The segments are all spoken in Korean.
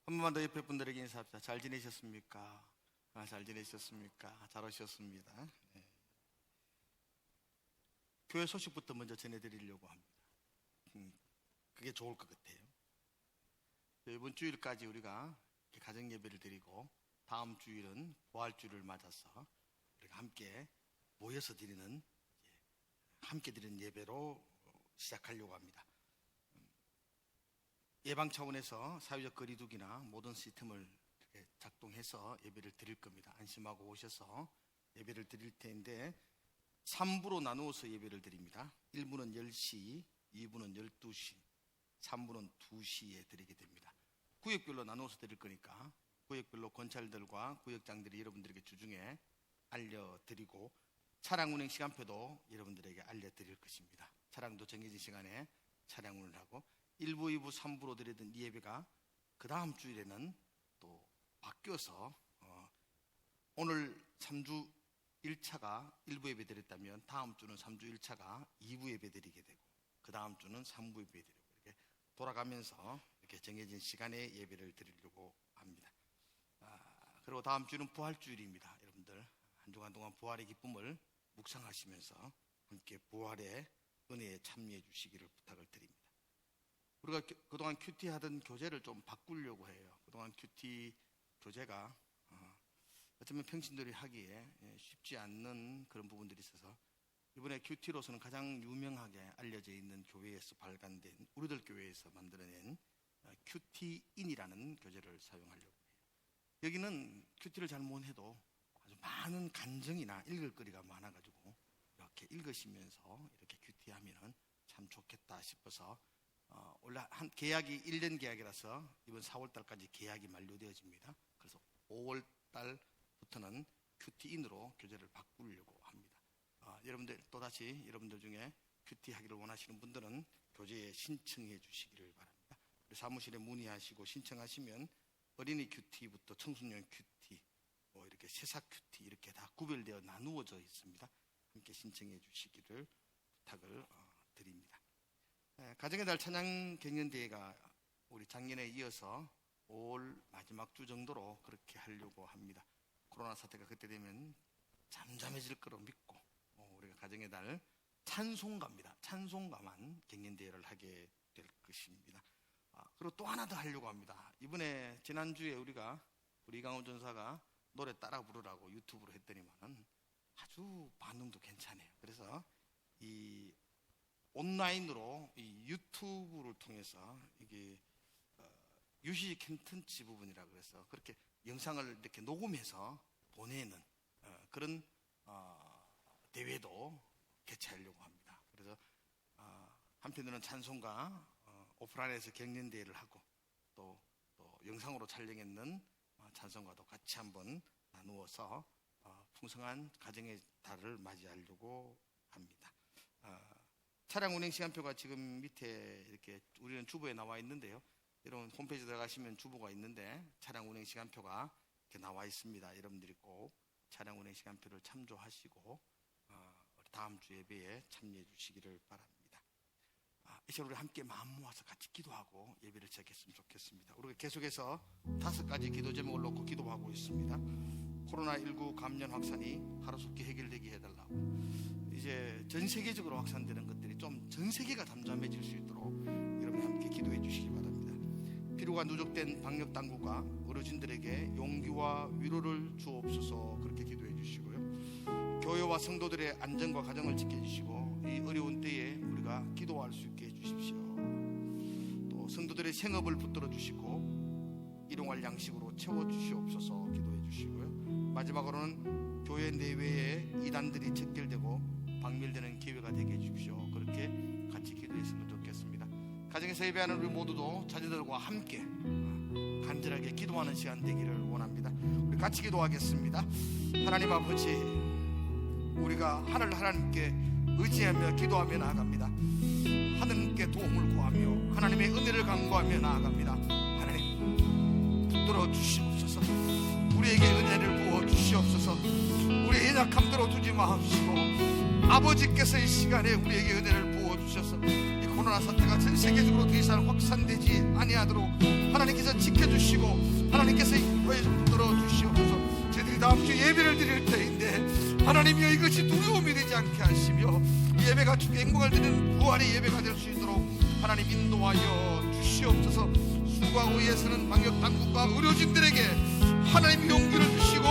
한 번만 더 옆에 분들에게 인사합시다. 잘 지내셨습니까? 잘 지내셨습니까? 잘 오셨습니다. 네. 교회 소식부터 먼저 전해드리려고 합니다. 그게 좋을 것 같아요. 이번 주일까지 우리가 가정 예배를 드리고 다음 주일은 부활주일을 맞아서 우리가 함께 모여서 드리는 함께 드리는 예배로 시작하려고 합니다. 예방 차원에서 사회적 거리두기나 모든 시스템을 작동해서 예배를 드릴 겁니다. 안심하고 오셔서 예배를 드릴 텐데 3부로 나누어서 예배를 드립니다. 1부는 10시, 2부는 12시, 3부는 2시에 드리게 됩니다. 구역별로 나누어서 드릴 거니까 구역별로 권찰들과 구역장들이 여러분들에게 주중에 알려드리고 차량 운행 시간표도 여러분들에게 알려드릴 것입니다. 차량도 정해진 시간에 차량 운행을 하고 1부, 2부, 3부로 드리던 이 예배가 그 다음 주일에는 또 바뀌어서 오늘 3주 1차가 1부 예배 드렸다면 다음 주는 3주 1차가 2부 예배 드리게 되고 그 다음 주는 3부 예배 드리고 이렇게 돌아가면서 이렇게 정해진 시간에 예배를 드리려고 합니다. 그리고 다음 주는 부활주일입니다. 여러분들 한 주간 동안 부활의 기쁨을 묵상하시면서 함께 부활의 은혜에 참여해 주시기를 부탁을 드립니다. 우리가 그동안 큐티 하던 교재를 좀 바꾸려고 해요. 그동안 큐티 교재가 어쩌면 평신들이 하기에 쉽지 않는 그런 부분들이 있어서 이번에 큐티로서는 가장 유명하게 알려져 있는 교회에서 발간된 우리들 교회에서 만들어낸 큐티인이라는 교재를 사용하려고 해요. 여기는 큐티를 잘 못해도 아주 많은 간증이나 읽을 거리가 많아가지고 이렇게 읽으시면서 이렇게 큐티하면 참 좋겠다 싶어서 원래 한 계약이 1년 계약이라서 이번 4월달까지 계약이 만료되어집니다. 그래서 5월달부터는 큐티인으로 교재를 바꾸려고 합니다. 여러분들 또다시 여러분들 중에 큐티 하기를 원하시는 분들은 교재에 신청해 주시기를 바랍니다. 우리 사무실에 문의하시고 신청하시면 어린이 큐티부터 청소년 큐티, 이렇게 새싹 큐티 이렇게 다 구별되어 나누어져 있습니다. 함께 신청해 주시기를 부탁을 드립니다. 가정의 달 찬양 경연대회가 우리 작년에 이어서 5월 마지막 주 정도로 그렇게 하려고 합니다. 코로나 사태가 그때 되면 잠잠해질 거로 믿고 우리가 가정의 달 찬송가입니다. 찬송가만 경연대회를 하게 될 것입니다. 그리고 또 하나 더 하려고 합니다. 이번에 지난주에 우리 이강호 전사가 노래 따라 부르라고 유튜브로 했더니만은 아주 반응도 괜찮아요. 그래서 이 온라인으로 이 유튜브를 통해서 이게 유시 컨텐츠 부분이라 그래서 그렇게 영상을 이렇게 녹음해서 보내는 그런 대회도 개최하려고 합니다. 그래서 한편으로는 찬송가 오프라인에서 경연대회를 하고 또 영상으로 촬영했는 찬송가도 같이 한번 나누어서 풍성한 가정의 달을 맞이하려고 합니다. 차량 운행 시간표가 지금 밑에 이렇게 우리는 주보에 나와 있는데요. 여러분 홈페이지 들어가시면 주보가 있는데 차량 운행 시간표가 이렇게 나와 있습니다. 여러분들이 꼭 차량 운행 시간표를 참조하시고 다음 주 예배에 참여해 주시기를 바랍니다. 이 시간 우리 함께 마음 모아서 같이 기도하고 예배를 시작했으면 좋겠습니다. 우리가 계속해서 5가지 기도 제목을 놓고 기도하고 있습니다. 코로나19 감염 확산이 하루속히 해결되게 해달라고. 이제 전 세계적으로 확산되는 것들이 좀 전 세계가 잠잠해질 수 있도록 여러분 함께 기도해 주시기 바랍니다. 필요가 누적된 방역 당국과 어르신들에게 용기와 위로를 주옵소서 그렇게 기도해 주시고요. 교회와 성도들의 안전과 가정을 지켜주시고 이 어려운 때에 우리가 기도할 수 있게 해주십시오. 또 성도들의 생업을 붙들어 주시고 일용할 양식으로 채워주시옵소서 기도해 주시고요. 마지막으로는 교회 내외에 이단들이 척결되고 박멸되는 기회가 되게 해주십시오. 그렇게 같이 기도했으면 좋겠습니다. 가정에서 예배하는 우리 모두도 자녀들과 함께 간절하게 기도하는 시간 되기를 원합니다. 우리 같이 기도하겠습니다. 하나님 아버지, 우리가 하나님께 의지하며 기도하며 나아갑니다. 하나님께 도움을 구하며 하나님의 은혜를 간구하며 나아갑니다. 하나님 붙들어 주시옵소서. 우리에게 은혜를 부어 주시옵소서. 우리의 연약함대로 두지 마옵시고 아버지께서 이 시간에 우리에게 은혜를 부어 주셔서 이 코로나 사태가 전 세계적으로 더 이상 확산되지 아니하도록 하나님께서 지켜주시고 하나님께서 인도에 붙들어 주시옵소서. 저희들이 다음 주 예배를 드릴 때인데 하나님이여 이것이 두려움이 되지 않게 하시며 이 예배가 주께 행복을 드리는 부활의 예배가 될 수 있도록 하나님 인도하여 주시옵소서. 수고하고 애쓰는 방역당국과 의료진들에게 하나님 용기를 주시고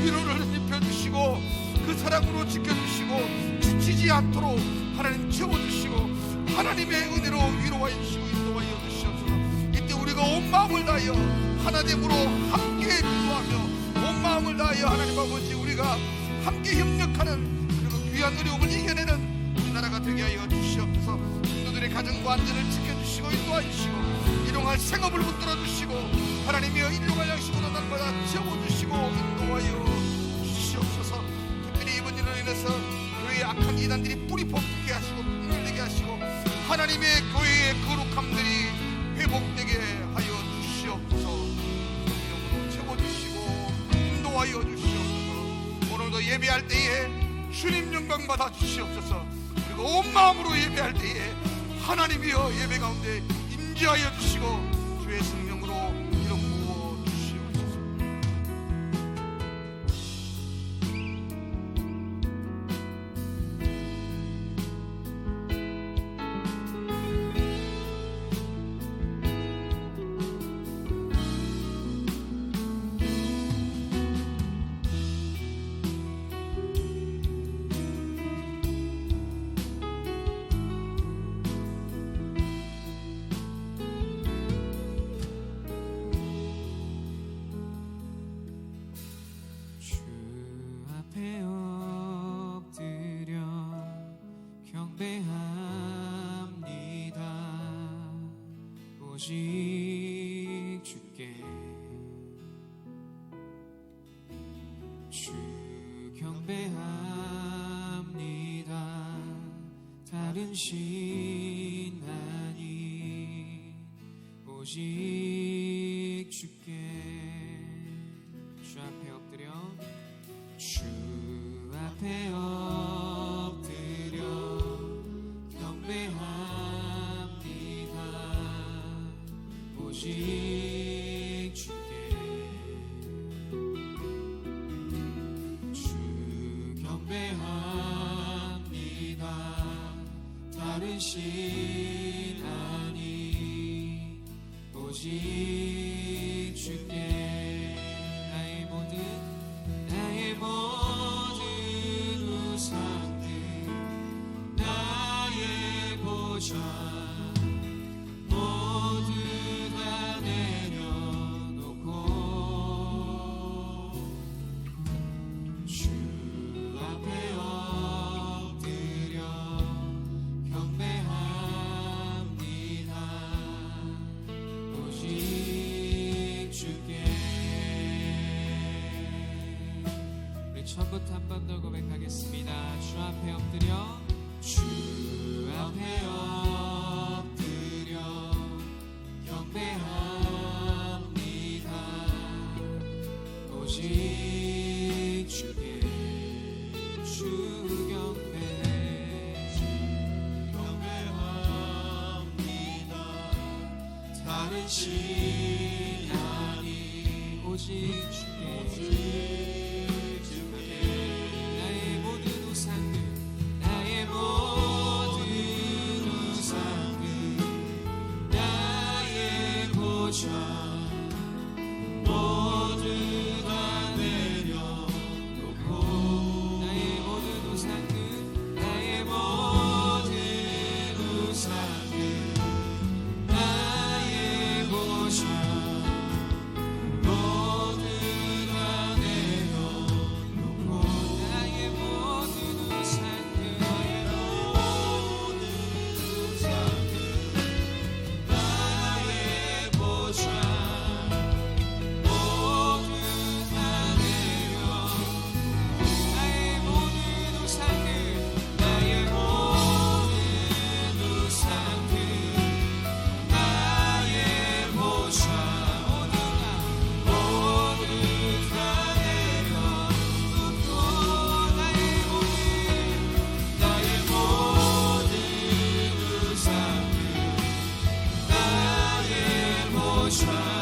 위로를 입혀주시고 그 사랑으로 지켜주시고 지치지 않도록 하나님 채워주시고 하나님의 은혜로 위로하여 주시고 인도하여 주시옵소서. 이때 우리가 온 마음을 다하여 하나됨으로 함께 기도하며 온 마음을 다하여 하나님 아버지 우리가 함께 협력하는 그리고 귀한 어려움을 이겨내는 우리나라가 되게 하여 주시옵소서. 인도들의 가정과 안전을 지켜주시고 인도하여 주시고 일용할 생업을 붙들어 주시고 하나님이여 일용할 양식으로 날마다 채워주시고 인도하여 주시옵소서. 특별히 이번 일로 인해서 교회의 악한 이단들이 뿌리 뽑게 하시고 분열되게 하시고 하나님의 교회의 거룩함들이 회복되게 하여 주시옵소서. 성령으로 채워주시고 인도하여 주시옵소서. 오늘도 예배할 때에 주님 영광 받아 주시옵소서. 그리고 온 마음으로 예배할 때에 하나님이여 예배 가운데 임재하여 주시고 주의 성령으로 이름 부어 주시옵소서. 오직 주께 주 경배합니다. 다른 신 아닌 오직 주께 주 앞에 엎드려 주 앞에 엎드려 경배합니다. 오직 주께 주 경배합니다. 다른 신 아닌 오직 주께 나의 모든 우상들 나의 보좌 처음부터 한 번 더 고백하겠습니다. 주 앞에 엎드려 주 앞에 엎드려 경배합니다. 오직 주께 주 경배합니다. 다른 신 아닌 오직 주께 try.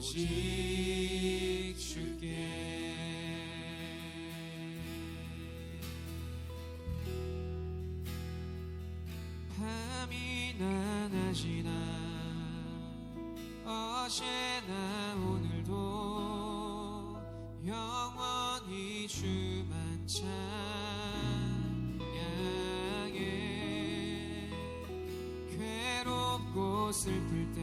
오직 주께 밤이나 낮이나 어제나 오늘도 영원히 주만 찬양해 괴롭고 슬플 때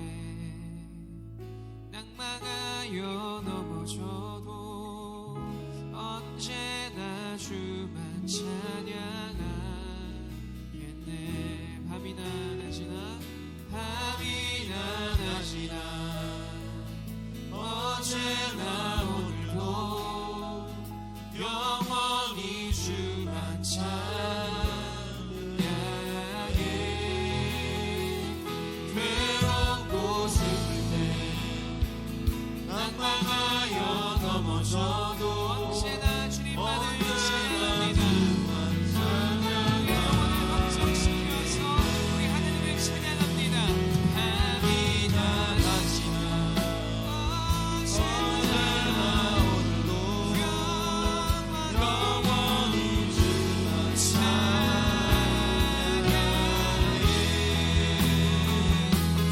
낭망하여 넘어져도 언제나 주만 찬양하겠네 밤이나 낮이나 밤이나 낮이나 어제나 오늘도 영원히 주만 찬양해 괴롭고 슬플 때 낭망하여 넘어져도 언제나 주님만을 찬양합니다. 영혼을 걱정시켜서 우리 하나님을 찬양합니다. 밤이나 낮이나 어제나 오늘도 영원히 주만 찬양해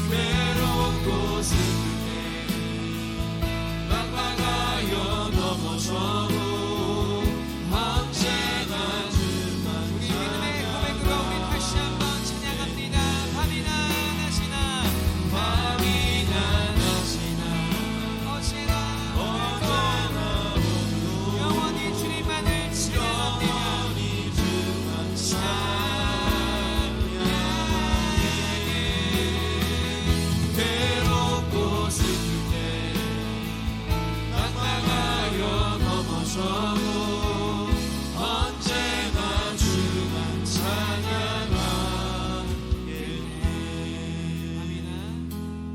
괴롭고 슬플 때 낭망하여 넘어져도 언제나 주만 우리 믿음의 고백으로 우리 다시 한번 찬양합니다. 밤이나 낮이나 밤이나 낮이나 어제나 오늘도 영원히 주님만을 찬양합니다. 괴롭고 슬플 때 낭망하여 넘어져도 언제나 주만 찬양하겠네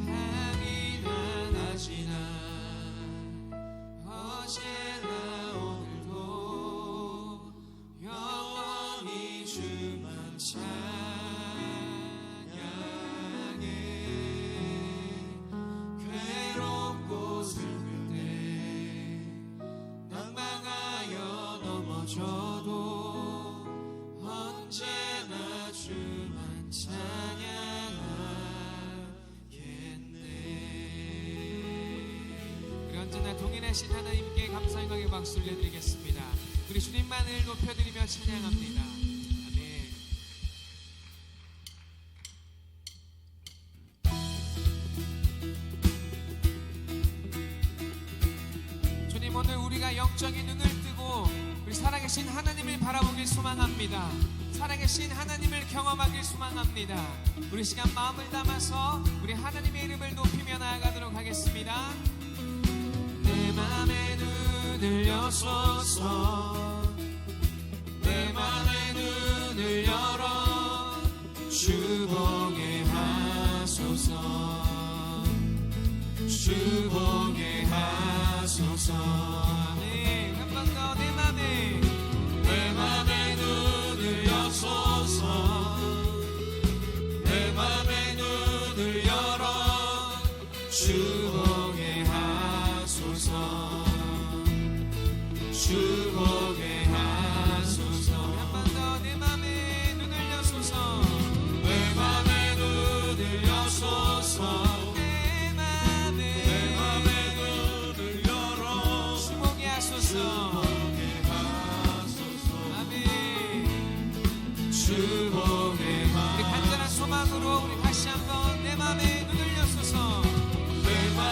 밤이나 낮이나 어제나 오늘도 영원히 주만 찬양해 괴롭고 슬플 때 낭망하여 넘어져도 언제나 주만 찬양하겠네 우리 언제나 동일하신 하나님께 감사의 영광의 박수를 내드리겠습니다. 우리 주님만을 높여드리며 찬양합니다. 아멘. 주님 오늘 우리가 영적인 눈을 뜨고 우리 살아계신 하나님을 바라보길 소망합니다. 살아계신 하나님을 경험하길 소망합니다. 우리 시간 마음을 담아서 우리 하나님의 이름을 높이며 나아가도록 하겠습니다. 내 맘의 눈을 여소서 내 맘의 눈을 열어 주 보게 하소서 주 보게 하소서 네, 한 번 더 내 맘에 눈을 여소서 내 맘의 눈을 열어 주 보게 하소서 주 보게 하소서 한 번 더 내 맘에 눈을 여소서 내 맘에 눈을 여소서 내 맘에 눈을 열어 주 보게 하소서 아멘 주 보게 하소서 우리 간절한 소망으로 우리 다시 한번 내 맘에 눈을 여소서 내 맘에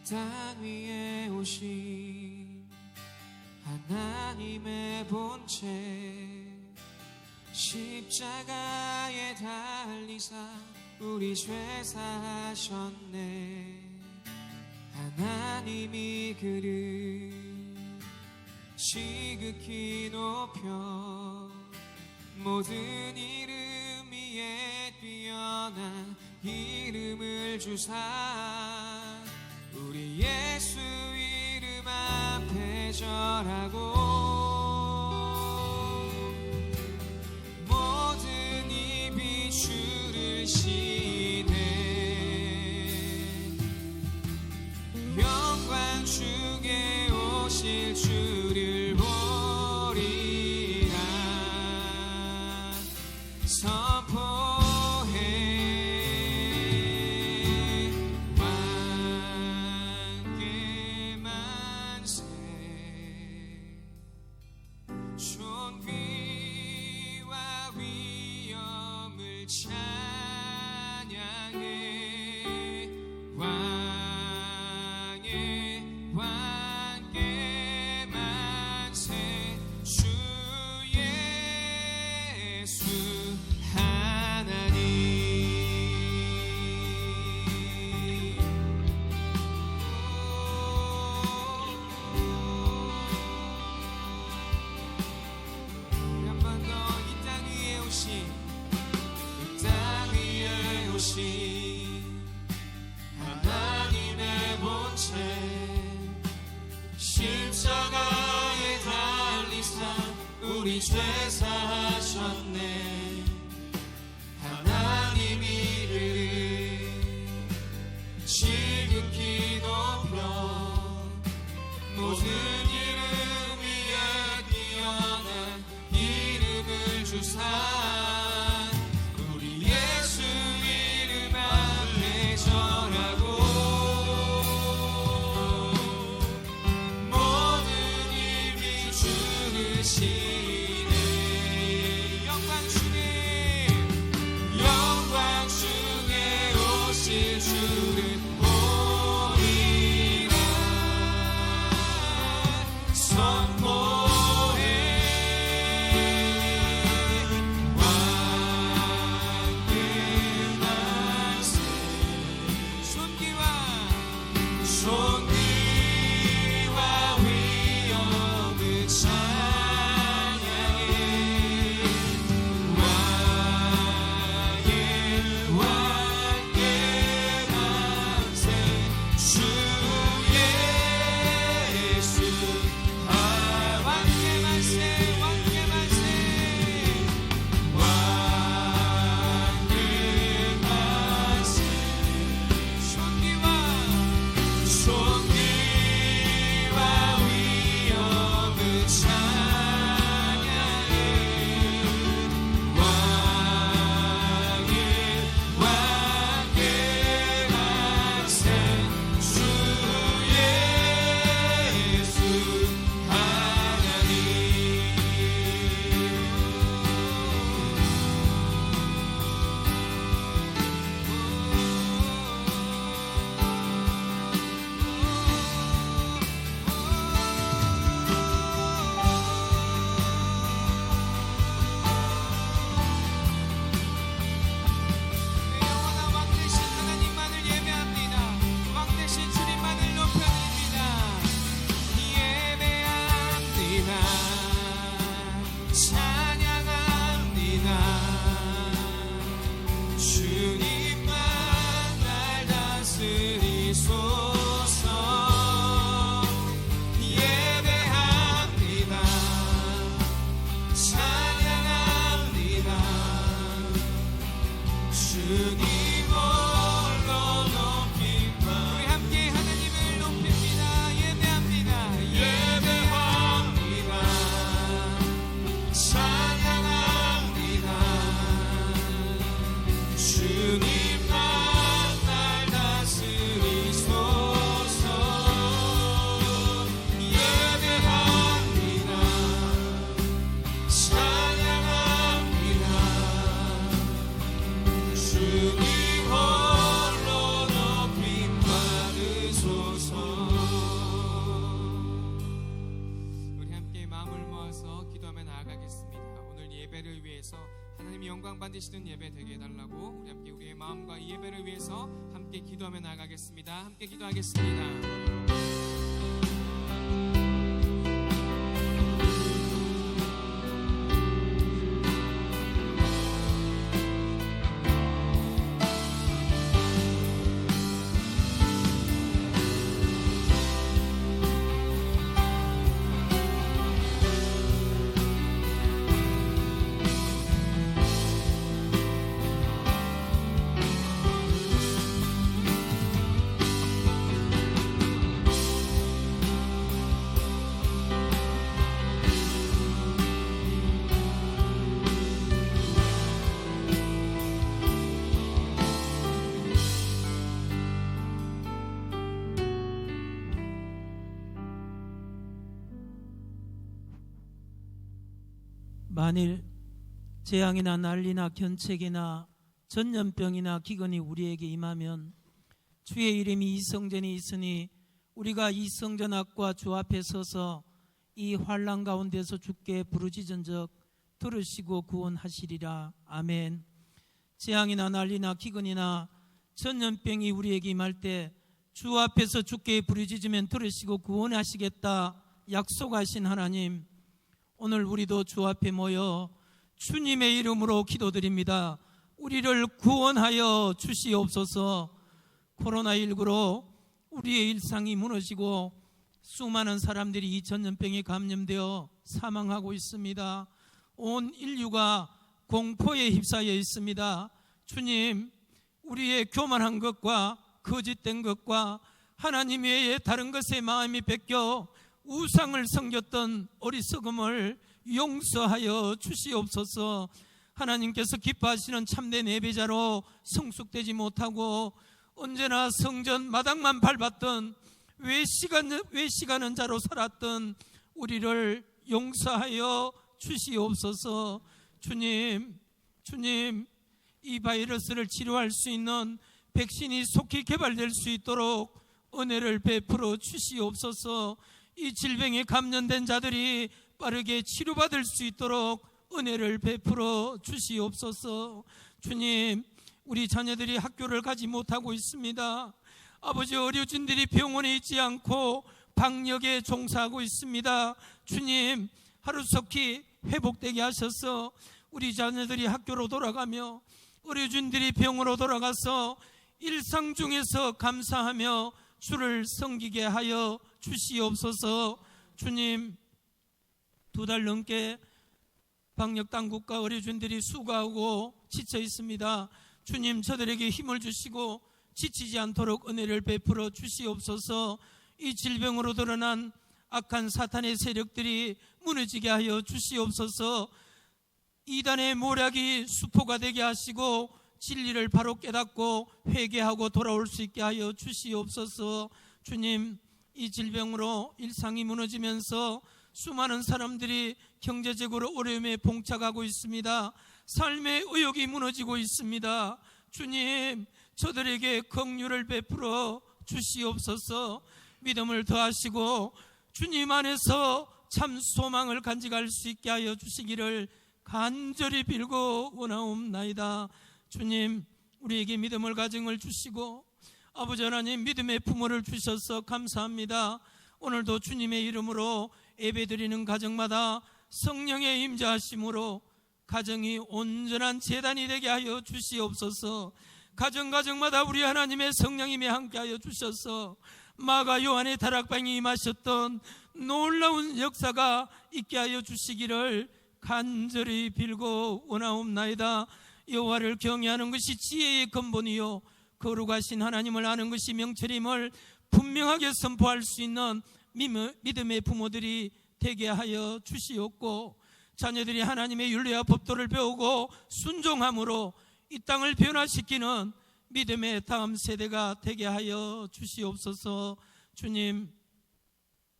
땅 위에 오신 하나님의 본체 십자가에 달리사 우리 죄 사하셨네. 하나님이 그를 지극히 높여 모든 이름 위에 뛰어난 이름을 주사 우리 예수 이름 앞에 절하고 모든 입이 주를 시대 영광 주게 오실 주를 보리라 선포해 왕께 만세 존귀와 위엄을 찬양해 왕께 만세 주 예수 하나님. 한 번 더 이 땅 위에 오신 이 땅 위에 오신 하나님의 본체 십자가에 달리사 우리 죄 사하셨네. 하나님이 그를 지극히 높여 모든 이름 위에 뛰어난 이름을 주사 우리 예수 이름 앞에 절하고 모든 입이 주를 시네 영광 주게 오실 주를 보리라 선포해 왕께 만세 존귀와 위엄을 찬양해 왕께 만세 주 예수 하나님. 기도하며 나아가겠습니다. 오늘 예배를 위해서 하나님의 영광 받으시는 예배 되게 해달라고 우리 함께 우리의 마음과 이 예배를 위해서 함께 기도하며 나아가겠습니다. 함께 기도하겠습니다. 만일 재앙이나 난리나 견책이나 전염병이나 기근이 우리에게 임하면 주의 이름이 이 성전에 있으니 우리가 이 성전 앞과 주 앞에 서서 이 환난 가운데서 주께 부르짖은즉 들으시고 구원하시리라. 아멘. 재앙이나 난리나 기근이나 전염병이 우리에게 임할 때 주 앞에서 주께 부르짖으면 들으시고 구원하시겠다 약속하신 하나님, 오늘 우리도 주 앞에 모여 주님의 이름으로 기도드립니다. 우리를 구원하여 주시옵소서. 코로나19로 우리의 일상이 무너지고 수많은 사람들이 이 전염병에 감염되어 사망하고 있습니다. 온 인류가 공포에 휩싸여 있습니다. 주님, 우리의 교만한 것과 거짓된 것과 하나님 외에 다른 것에 마음이 뺏겨 우상을 섬겼던 어리석음을 용서하여 주시옵소서. 하나님께서 기뻐하시는 참된 예배자로 성숙되지 못하고 언제나 성전 마당만 밟았던 외식하는 자로 살았던 우리를 용서하여 주시옵소서. 주님, 이 바이러스를 치료할 수 있는 백신이 속히 개발될 수 있도록 은혜를 베풀어 주시옵소서. 이 질병에 감염된 자들이 빠르게 치료받을 수 있도록 은혜를 베풀어 주시옵소서. 주님, 우리 자녀들이 학교를 가지 못하고 있습니다. 아버지, 어려진들이 병원에 있지 않고 방역에 종사하고 있습니다. 주님, 하루속히 회복되게 하셔서 우리 자녀들이 학교로 돌아가며 어려진들이 병으로 돌아가서 일상 중에서 감사하며 주를 섬기게 하여 주시옵소서. 주님, 2달 넘게 방역당국과 의료진들이 수고하고 지쳐 있습니다. 주님, 저들에게 힘을 주시고 지치지 않도록 은혜를 베풀어 주시옵소서. 이 질병으로 드러난 악한 사탄의 세력들이 무너지게 하여 주시옵소서. 이단의 모략이 수포가 되게 하시고 진리를 바로 깨닫고 회개하고 돌아올 수 있게 하여 주시옵소서. 주님, 이 질병으로 일상이 무너지면서 수많은 사람들이 경제적으로 어려움에 봉착하고 있습니다. 삶의 의욕이 무너지고 있습니다. 주님, 저들에게 긍휼을 베풀어 주시옵소서. 믿음을 더하시고 주님 안에서 참 소망을 간직할 수 있게 하여 주시기를 간절히 빌고 원하옵나이다. 주님, 우리에게 믿음을 가정을 주시고 아버지 하나님, 믿음의 부모를 주셔서 감사합니다. 오늘도 주님의 이름으로 예배드리는 가정마다 성령의 임재하심으로 가정이 온전한 제단이 되게 하여 주시옵소서. 가정마다 우리 하나님의 성령님이 함께하여 주셔서 마가 요한의 다락방에 임하셨던 놀라운 역사가 있게 하여 주시기를 간절히 빌고 원하옵나이다. 여호와를 경외하는 것이 지혜의 근본이요 거룩하신 하나님을 아는 것이 명철임을 분명하게 선포할 수 있는 믿음의 부모들이 되게 하여 주시옵고, 자녀들이 하나님의 율례와 법도를 배우고 순종함으로 이 땅을 변화시키는 믿음의 다음 세대가 되게 하여 주시옵소서. 주님,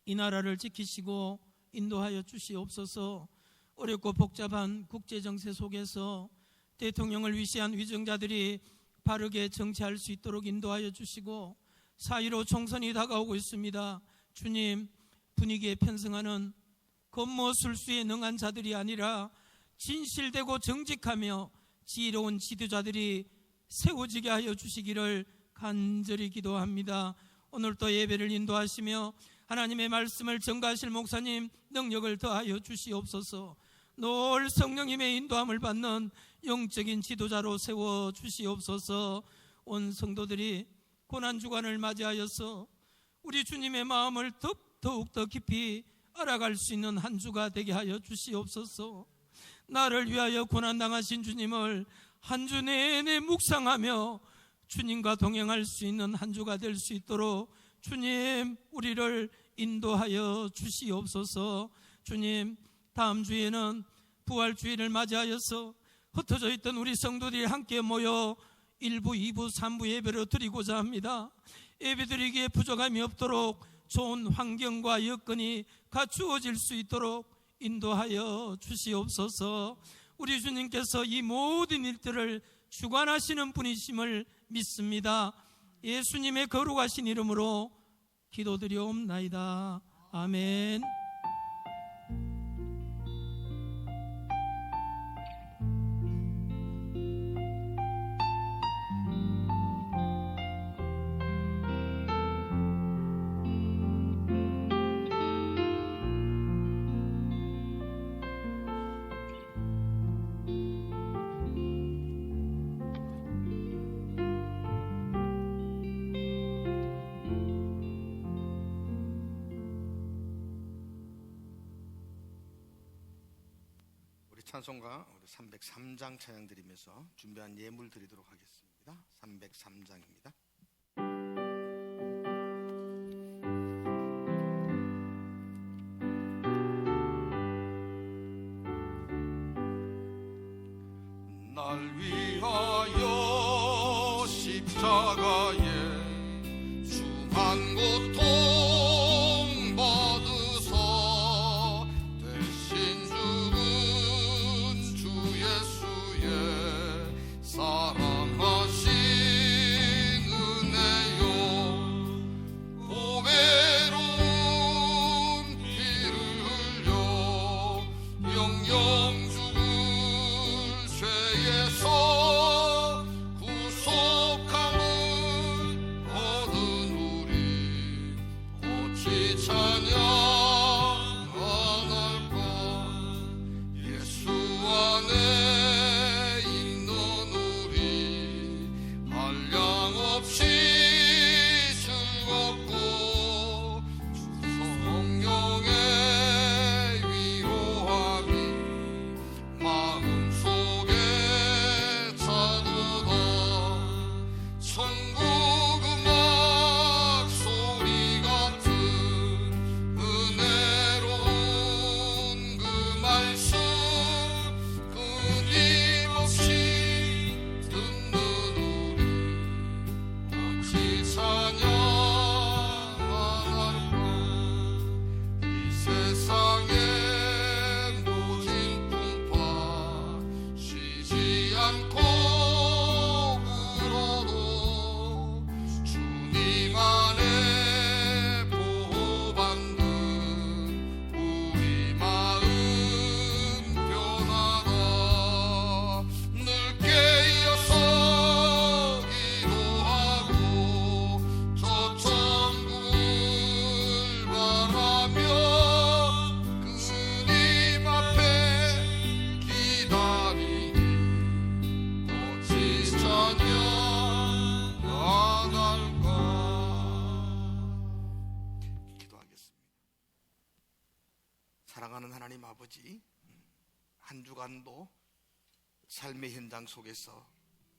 이 나라를 지키시고 인도하여 주시옵소서. 어렵고 복잡한 국제정세 속에서 대통령을 위시한 위정자들이 바르게 정치할 수 있도록 인도하여 주시고, 4.15 총선이 다가오고 있습니다. 주님, 분위기에 편승하는 권모술수에 능한 자들이 아니라 진실되고 정직하며 지혜로운 지도자들이 세워지게 하여 주시기를 간절히 기도합니다. 오늘도 예배를 인도하시며 하나님의 말씀을 전가하실 목사님 능력을 더하여 주시옵소서. 늘 성령님의 인도함을 받는 영적인 지도자로 세워 주시옵소서. 온 성도들이 고난주간을 맞이하여서 우리 주님의 마음을 더욱 더 깊이 알아갈 수 있는 한 주가 되게 하여 주시옵소서. 나를 위하여 고난당하신 주님을 한 주 내내 묵상하며 주님과 동행할 수 있는 한 주가 될 수 있도록 주님 우리를 인도하여 주시옵소서. 주님, 다음 주에는 부활주일을 맞이하여서 흩어져 있던 우리 성도들이 함께 모여 1부, 2부, 3부 예배를 드리고자 합니다. 예배드리기에 부족함이 없도록 좋은 환경과 여건이 갖추어질 수 있도록 인도하여 주시옵소서. 우리 주님께서 이 모든 일들을 주관하시는 분이심을 믿습니다. 예수님의 거룩하신 이름으로 기도드리옵나이다. 아멘. 찬송가 우리 303장 찬양 드리면서 준비한 예물 드리도록 하겠습니다. 303장입니다. 날 위하여 십자가에 중한 고통 받으사 대신 죽은 주 예수의 사랑하신 은혜요 보배로운 피를 흘려 영영 죽은 죄에서 구속함을 얻은 우리 어찌 찬양하날까. 예수 안에 있는 우리 한량없이 즐겁고 주 성령의 위로함이 마음속에 차도다. 천국 음악 소리 같은 은혜로운 그 말씀 끊임없이 듣는 우리 어찌 찬양하날까. 이 세상의 모진 풍파 쉬지 않고 불어도 주님 안에 보호받는 우리 마음 변하다. 늘 깨어서 기도하고 저 천국을 바라며 주님 앞에 기다리니 어찌 찬양하날까. 기도하겠습니다. 사랑하는 하나님 아버지, 한 주간도 삶의 현장 속에서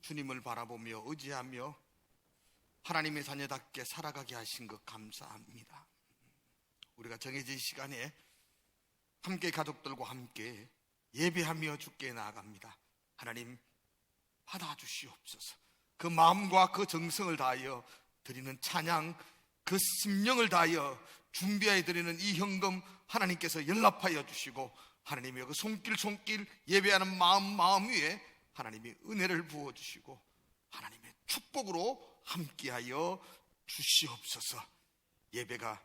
주님을 바라보며 의지하며 하나님의 자녀답게 살아가게 하신 것 감사합니다. 우리가 정해진 시간에 함께 가족들과 함께 예배하며 주께 나아갑니다. 하나님 받아주시옵소서. 그 마음과 그 정성을 다하여 드리는 찬양, 그 심령을 다하여 준비하여 드리는 이 헌금 하나님께서 연락하여 주시고 하나님의 그 손길 예배하는 마음 위에 하나님의 은혜를 부어주시고 하나님의 축복으로 함께하여 주시옵소서. 예배가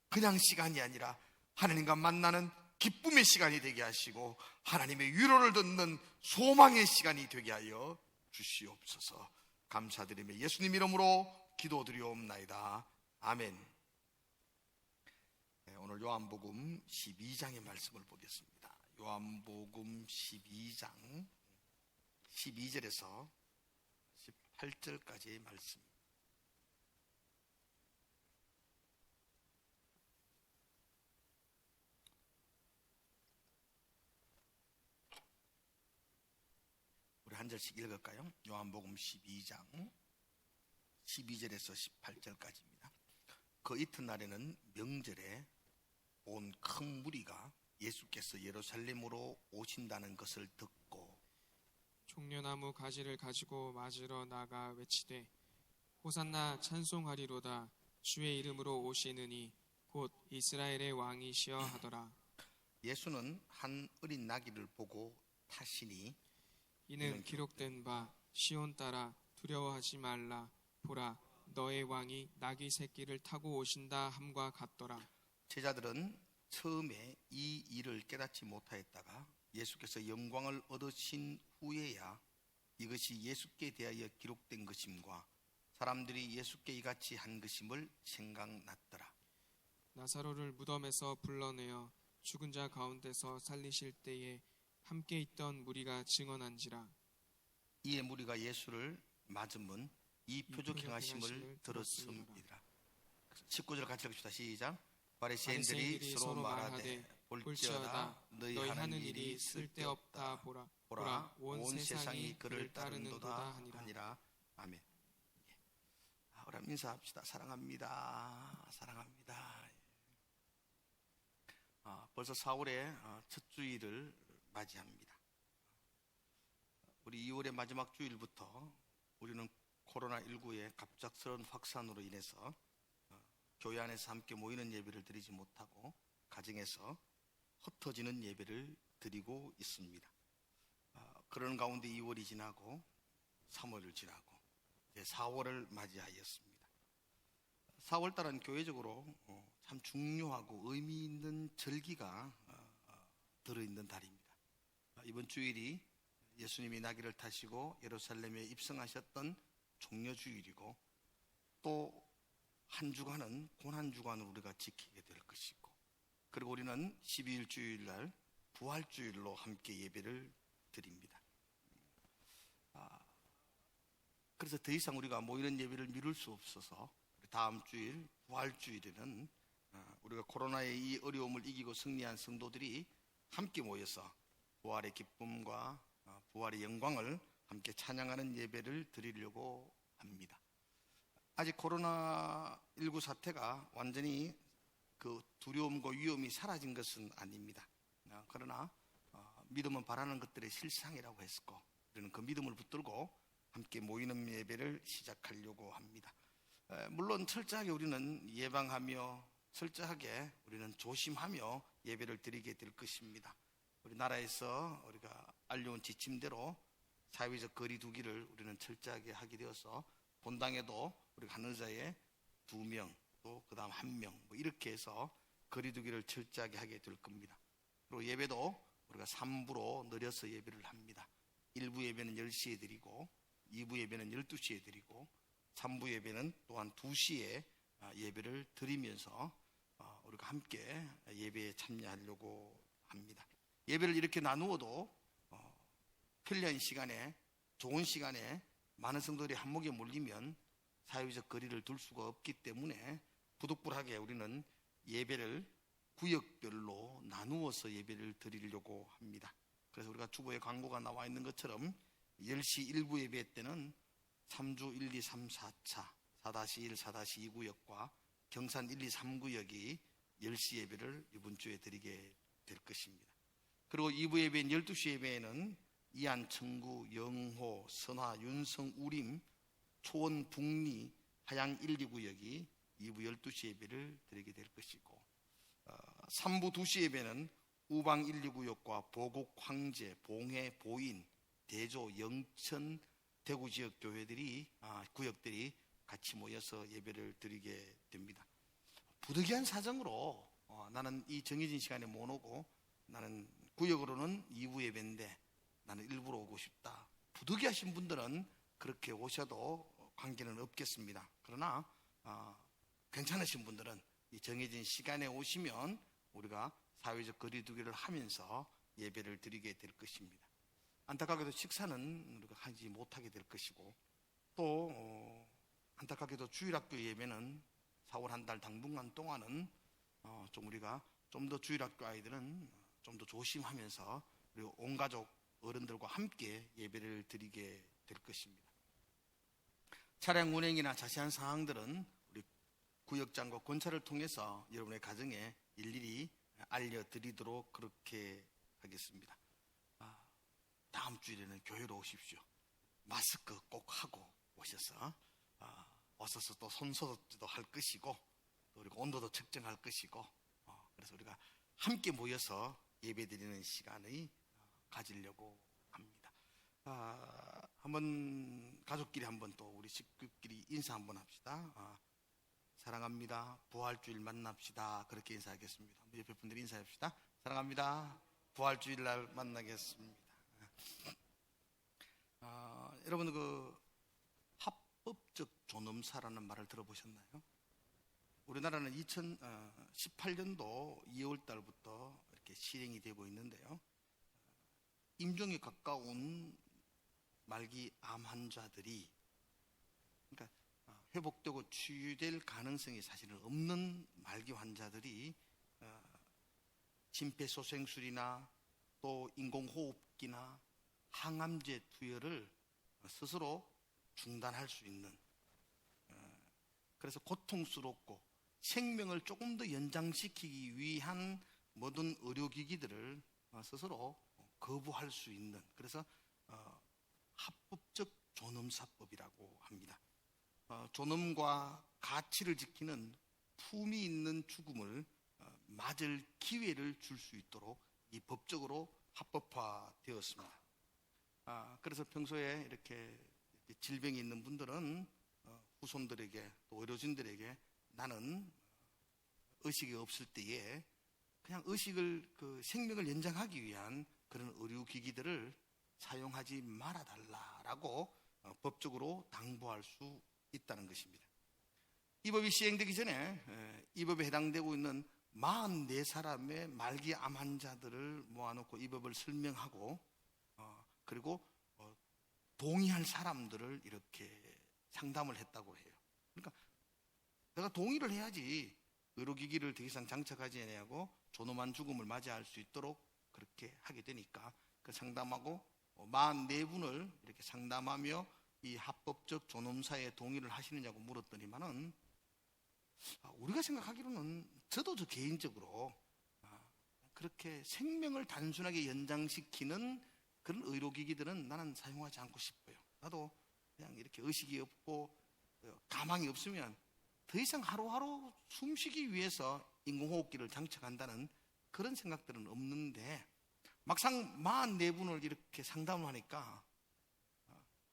그냥 시간이 아니라 하나님과 만나는 기쁨의 시간이 되게 하시고 하나님의 위로를 듣는 소망의 시간이 되게 하여 주시옵소서. 감사드리며 예수님 이름으로 기도드리옵나이다. 아멘. 오늘 요한복음 12장의 말씀을 보겠습니다. 요한복음 12장 12절에서 18절까지의 말씀. 우리 한 절씩 읽을까요? 요한복음 12장 12절에서 18절까지입니다. 그 이튿날에는 명절에 온 큰 무리가 예수께서 예루살렘으로 오신다는 것을 듣고 종려나무 가지를 가지고 맞으러 나가 외치되 호산나 찬송하리로다. 주의 이름으로 오시느니 곧 이스라엘의 왕이시여 하더라. 예수는 한 어린 나귀를 보고 타시니 이는 기록된 바 시온 딸아 두려워하지 말라. 보라 너의 왕이 나귀 새끼를 타고 오신다 함과 같더라. 제자들은 처음에 이 일을 깨닫지 못하였다가 예수께서 영광을 얻으신 후에야 이것이 예수께 대하여 기록된 것임과 사람들이 예수께 이같이 한 것임을 생각났더라. 나사로를 무덤에서 불러내어 죽은 자 가운데서 살리실 때에 함께 있던 무리가 증언한지라. 이에 무리가 예수를 맞으면 이 표적 행하심을 들었음이라. 19절 같이 읽읍시다. 시작. 바리새인들이 서로 말하되 볼지어다 너희 하는 일이 쓸데없다. 보라 온 세상이 그를 따르는도다 하니라. 아멘. 우리 인사합시다. 사랑합니다. 사랑합니다. 벌써 4월의 첫 주일을 맞이합니다. 우리 2월의 마지막 주일부터 우리는 코로나19의 갑작스러운 확산으로 인해서 교회 안에서 함께 모이는 예배를 드리지 못하고 가정에서 흩어지는 예배를 드리고 있습니다. 그런 가운데 2월이 지나고 3월을 지나고 이제 4월을 맞이하였습니다. 4월달은 교회적으로 참 중요하고 의미 있는 절기가 들어있는 달입니다. 이번 주일이 예수님이 나귀를 타시고 예루살렘에 입성하셨던 종려주일이고 또 한 주간은 고난주간을 우리가 지키게 될 것이고 그리고 우리는 12일 주일날 부활주일로 함께 예배를 드립니다. 그래서 더 이상 우리가 모이는 예배를 미룰 수 없어서 다음 주일 부활주일에는 우리가 코로나의 이 어려움을 이기고 승리한 성도들이 함께 모여서 부활의 기쁨과 부활의 영광을 함께 찬양하는 예배를 드리려고 합니다. 아직 코로나19 사태가 완전히 그 두려움과 위험이 사라진 것은 아닙니다. 그러나 믿음은 바라는 것들의 실상이라고 했었고 우리는 그 믿음을 붙들고 함께 모이는 예배를 시작하려고 합니다. 물론 철저하게 우리는 예방하며 철저하게 우리는 조심하며 예배를 드리게 될 것입니다. 우리나라에서 우리가 알려온 지침대로 사회적 거리 두기를 우리는 철저하게 하게 되어서 본당에도 우리가 한 의자에 2명 또 그 다음 1명 뭐 이렇게 해서 거리 두기를 철저하게 하게 될 겁니다. 그리고 예배도 우리가 3부로 늘려서 예배를 합니다. 1부 예배는 10시에 드리고 2부 예배는 12시에 드리고 3부 예배는 또한 2시에 예배를 드리면서 우리가 함께 예배에 참여하려고 합니다. 예배를 이렇게 나누어도 편리한 시간에 좋은 시간에 많은 성도들이 한목에 몰리면 사회적 거리를 둘 수가 없기 때문에 부득불하게 우리는 예배를 구역별로 나누어서 예배를 드리려고 합니다. 그래서 우리가 주보에 광고가 나와 있는 것처럼 10시 1부 예배 때는 3주 1, 2, 3, 4차 4-1, 4-2 구역과 경산 1, 2, 3구역이 10시 예배를 이번 주에 드리게 될 것입니다. 그리고 2부 예배인 12시 예배에는 이안, 청구, 영호, 선화, 윤성, 우림, 초원, 북리, 하양 1, 2구역이 2부 12시 예배를 드리게 될 것이고 3부 2시 예배는 우방 1, 2구역과 보국, 황제, 봉해, 보인, 대조, 영천, 대구 지역 교회들이 구역들이 같이 모여서 예배를 드리게 됩니다. 부득이한 사정으로 나는 이 정해진 시간에 못 오고 나는 구역으로는 2부 예배인데 나는 일부러 오고 싶다. 부득이하신 분들은 그렇게 오셔도 관계는 없겠습니다. 그러나 괜찮으신 분들은 이 정해진 시간에 오시면 우리가 사회적 거리두기를 하면서 예배를 드리게 될 것입니다. 안타깝게도 식사는 우리가 하지 못하게 될 것이고, 또 안타깝게도 주일학교 예배는 4월 한 달 당분간 동안은 좀 우리가 좀 더 주일학교 아이들은 좀 더 조심하면서 그리고 온 가족 어른들과 함께 예배를 드리게 될 것입니다. 차량 운행이나 자세한 사항들은 우리 구역장과 권찰을 통해서 여러분의 가정에 일일이 알려드리도록 그렇게 하겠습니다. 다음 주일에는 교회로 오십시오. 마스크 꼭 하고 오셔서 어서서 또 손소독도 할 것이고, 또 그리고 온도도 측정할 것이고, 그래서 우리가 함께 모여서 예배드리는 시간을 가지려고 합니다. 한번 가족끼리 한번 또 우리 식구끼리 인사 한번 합시다. 사랑합니다. 부활주일 만납시다. 그렇게 인사하겠습니다. 옆에 분들 인사합시다. 사랑합니다. 부활주일 날 만나겠습니다. 여러분 그 합법적 존엄사라는 말을 들어보셨나요? 우리나라는 2018년도 2월 달부터 이렇게 실행이 되고 있는데요. 임종에 가까운 말기 암 환자들이, 그러니까 회복되고 치유될 가능성이 사실은 없는 말기 환자들이 심폐소생술이나 또 인공호흡기나 항암제 투여를 스스로 중단할 수 있는, 그래서 고통스럽고 생명을 조금 더 연장시키기 위한 모든 의료기기들을 스스로 거부할 수 있는, 그래서 합법적 존엄사법이라고 합니다. 존엄과 가치를 지키는 품위 있는 죽음을 맞을 기회를 줄 수 있도록 이 법적으로 합법화되었습니다. 그래서 평소에 이렇게 질병이 있는 분들은 후손들에게 또 의료진들에게 나는 의식이 없을 때에 그냥 의식을 생명을 연장하기 위한 그런 의료기기들을 사용하지 말아달라라고 법적으로 당부할 수 있다는 것입니다. 이 법이 시행되기 전에 이 법에 해당되고 있는 44사람의 말기 암 환자들을 모아놓고 이 법을 설명하고 그리고 동의할 사람들을 이렇게 상담을 했다고 해요. 그러니까 내가 동의를 해야지 의료기기를 더 이상 장착하지 않냐고 존엄한 죽음을 맞이할 수 있도록 그렇게 하게 되니까 그 상담하고 44분을 이렇게 상담하며 이 합법적 존엄사에 동의를 하시느냐고 물었더니만은 우리가 생각하기로는 저도 저 개인적으로 그렇게 생명을 단순하게 연장시키는 그런 의료기기들은 나는 사용하지 않고 싶어요. 나도 그냥 이렇게 의식이 없고 가망이 없으면 더 이상 하루하루 숨쉬기 위해서 인공호흡기를 장착한다는 그런 생각들은 없는데, 막상 44분을 이렇게 상담을 하니까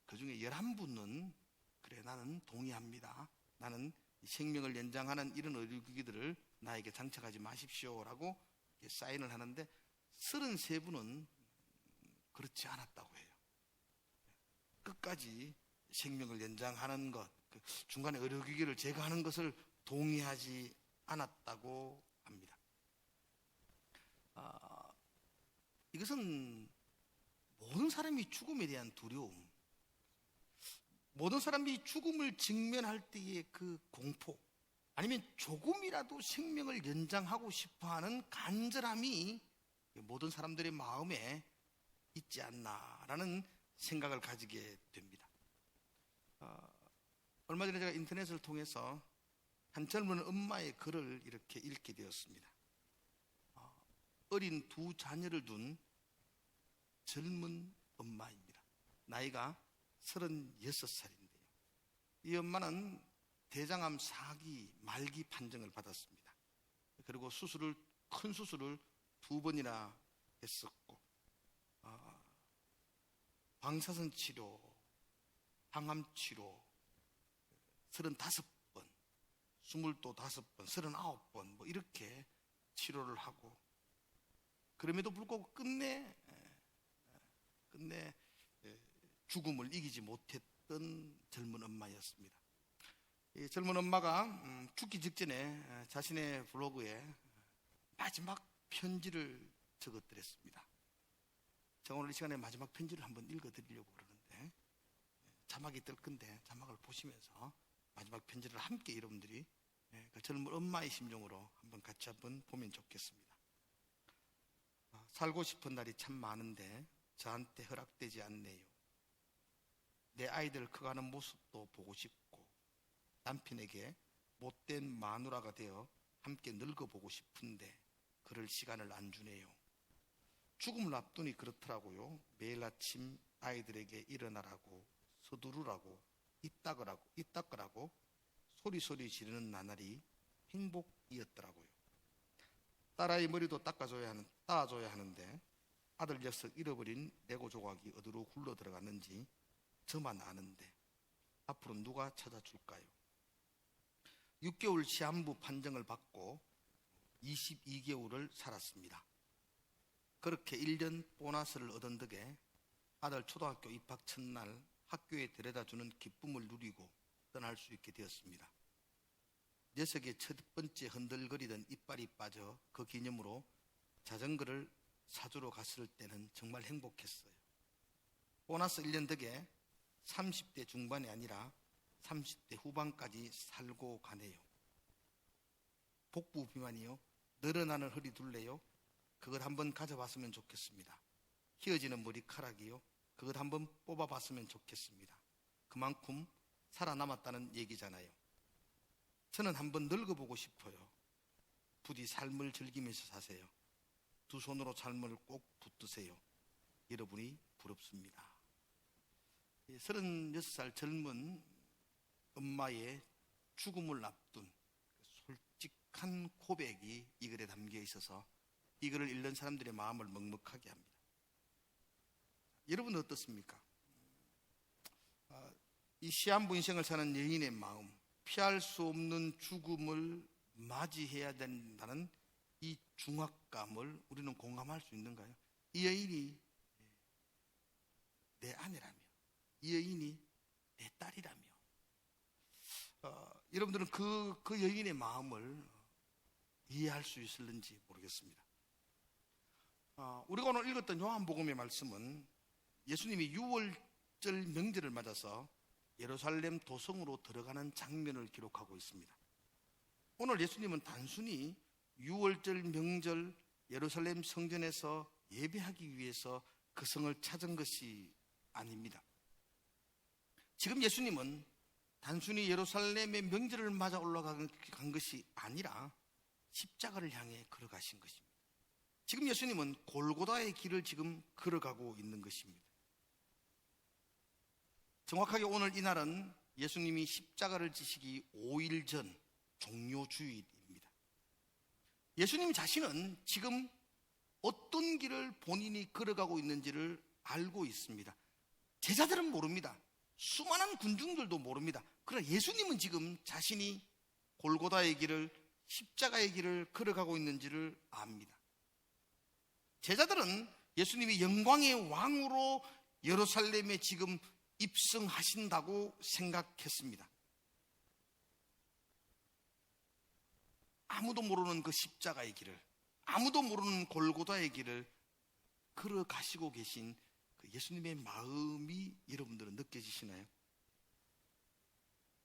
그 중에 11분은 그래 나는 동의합니다. 나는 생명을 연장하는 이런 의료기기들을 나에게 장착하지 마십시오라고 사인을 하는데 33분은 그렇지 않았다고 해요. 끝까지 생명을 연장하는 것, 중간에 의료기기를 제거하는 것을 동의하지 않았다고 합니다. 이것은 모든 사람이 죽음에 대한 두려움, 모든 사람이 죽음을 직면할 때의 그 공포, 아니면 조금이라도 생명을 연장하고 싶어하는 간절함이 모든 사람들의 마음에 있지 않나라는 생각을 가지게 됩니다. 얼마 전에 제가 인터넷을 통해서 한 젊은 엄마의 글을 이렇게 읽게 되었습니다. 어린 두 자녀를 둔 젊은 엄마입니다. 나이가 36살인데요. 이 엄마는 대장암 4기 말기 판정을 받았습니다. 그리고 큰 수술을 2번이나 했었고, 방사선 치료, 항암 치료 35번, 25번, 39번 뭐 이렇게 치료를 하고 그럼에도 불구하고 끝내 죽음을 이기지 못했던 젊은 엄마였습니다. 이 젊은 엄마가 죽기 직전에 자신의 블로그에 마지막 편지를 적었더랬습니다. 제가 오늘 이 시간에 마지막 편지를 한번 읽어드리려고 그러는데, 자막이 뜰 건데 자막을 보시면서 마지막 편지를 함께 여러분들이 그 젊은 엄마의 심정으로 같이 한번 보면 좋겠습니다. 살고 싶은 날이 참 많은데 저한테 허락되지 않네요. 내 아이들 커가는 모습도 보고 싶고 남편에게 못된 마누라가 되어 함께 늙어보고 싶은데 그럴 시간을 안 주네요. 죽음을 앞두니 그렇더라고요. 매일 아침 아이들에게 일어나라고, 서두르라고, 이따거라고 소리 지르는 나날이 행복이었더라고요. 딸아이 머리도 따줘야 하는데 아들 녀석 잃어버린 레고 조각이 어디로 굴러 들어갔는지 저만 아는데 앞으로 누가 찾아줄까요? 6개월 시한부 판정을 받고 22개월을 살았습니다. 그렇게 1년 보너스를 얻은 덕에 아들 초등학교 입학 첫날 학교에 데려다주는 기쁨을 누리고 떠날 수 있게 되었습니다. 녀석의 첫 번째 흔들거리던 이빨이 빠져 그 기념으로 자전거를 사주러 갔을 때는 정말 행복했어요. 보너스 1년 덕에 30대 중반이 아니라 30대 후반까지 살고 가네요. 복부 비만이요. 늘어나는 허리 둘레요. 그것 한번 가져봤으면 좋겠습니다. 휘어지는 머리카락이요. 그것 한번 뽑아봤으면 좋겠습니다. 그만큼 살아남았다는 얘기잖아요. 저는 한번 늙어보고 싶어요. 부디 삶을 즐기면서 사세요. 두 손으로 삶을 꼭 붙드세요. 여러분이 부럽습니다. 36살 젊은 엄마의 죽음을 앞둔 솔직한 고백이 이 글에 담겨 있어서 이 글을 읽는 사람들의 마음을 먹먹하게 합니다. 여러분은 어떻습니까? 이 시한부 인생을 사는 여인의 마음, 피할 수 없는 죽음을 맞이해야 된다는 이 중압감을 우리는 공감할 수 있는가요? 이 여인이 내 아내라며, 이 여인이 내 딸이라며, 여러분들은 그 여인의 마음을 이해할 수 있을는지 모르겠습니다. 우리가 오늘 읽었던 요한복음의 말씀은 예수님이 유월절 명절을 맞아서 예루살렘 도성으로 들어가는 장면을 기록하고 있습니다. 오늘 예수님은 단순히 유월절 명절 예루살렘 성전에서 예배하기 위해서 그 성을 찾은 것이 아닙니다. 지금 예수님은 단순히 예루살렘의 명절을 맞아 올라간 것이 아니라 십자가를 향해 걸어가신 것입니다. 지금 예수님은 골고다의 길을 지금 걸어가고 있는 것입니다. 정확하게 오늘 이날은 예수님이 십자가를 지시기 5일 전 종료주일입니다. 예수님 자신은 지금 어떤 길을 본인이 걸어가고 있는지를 알고 있습니다. 제자들은 모릅니다. 수많은 군중들도 모릅니다. 그러나 예수님은 지금 자신이 골고다의 길을, 십자가의 길을 걸어가고 있는지를 압니다. 제자들은 예수님이 영광의 왕으로 예루살렘에 지금 입성하신다고 생각했습니다. 아무도 모르는 그 십자가의 길을, 아무도 모르는 골고다의 길을 걸어가시고 계신 그 예수님의 마음이 여러분들은 느껴지시나요?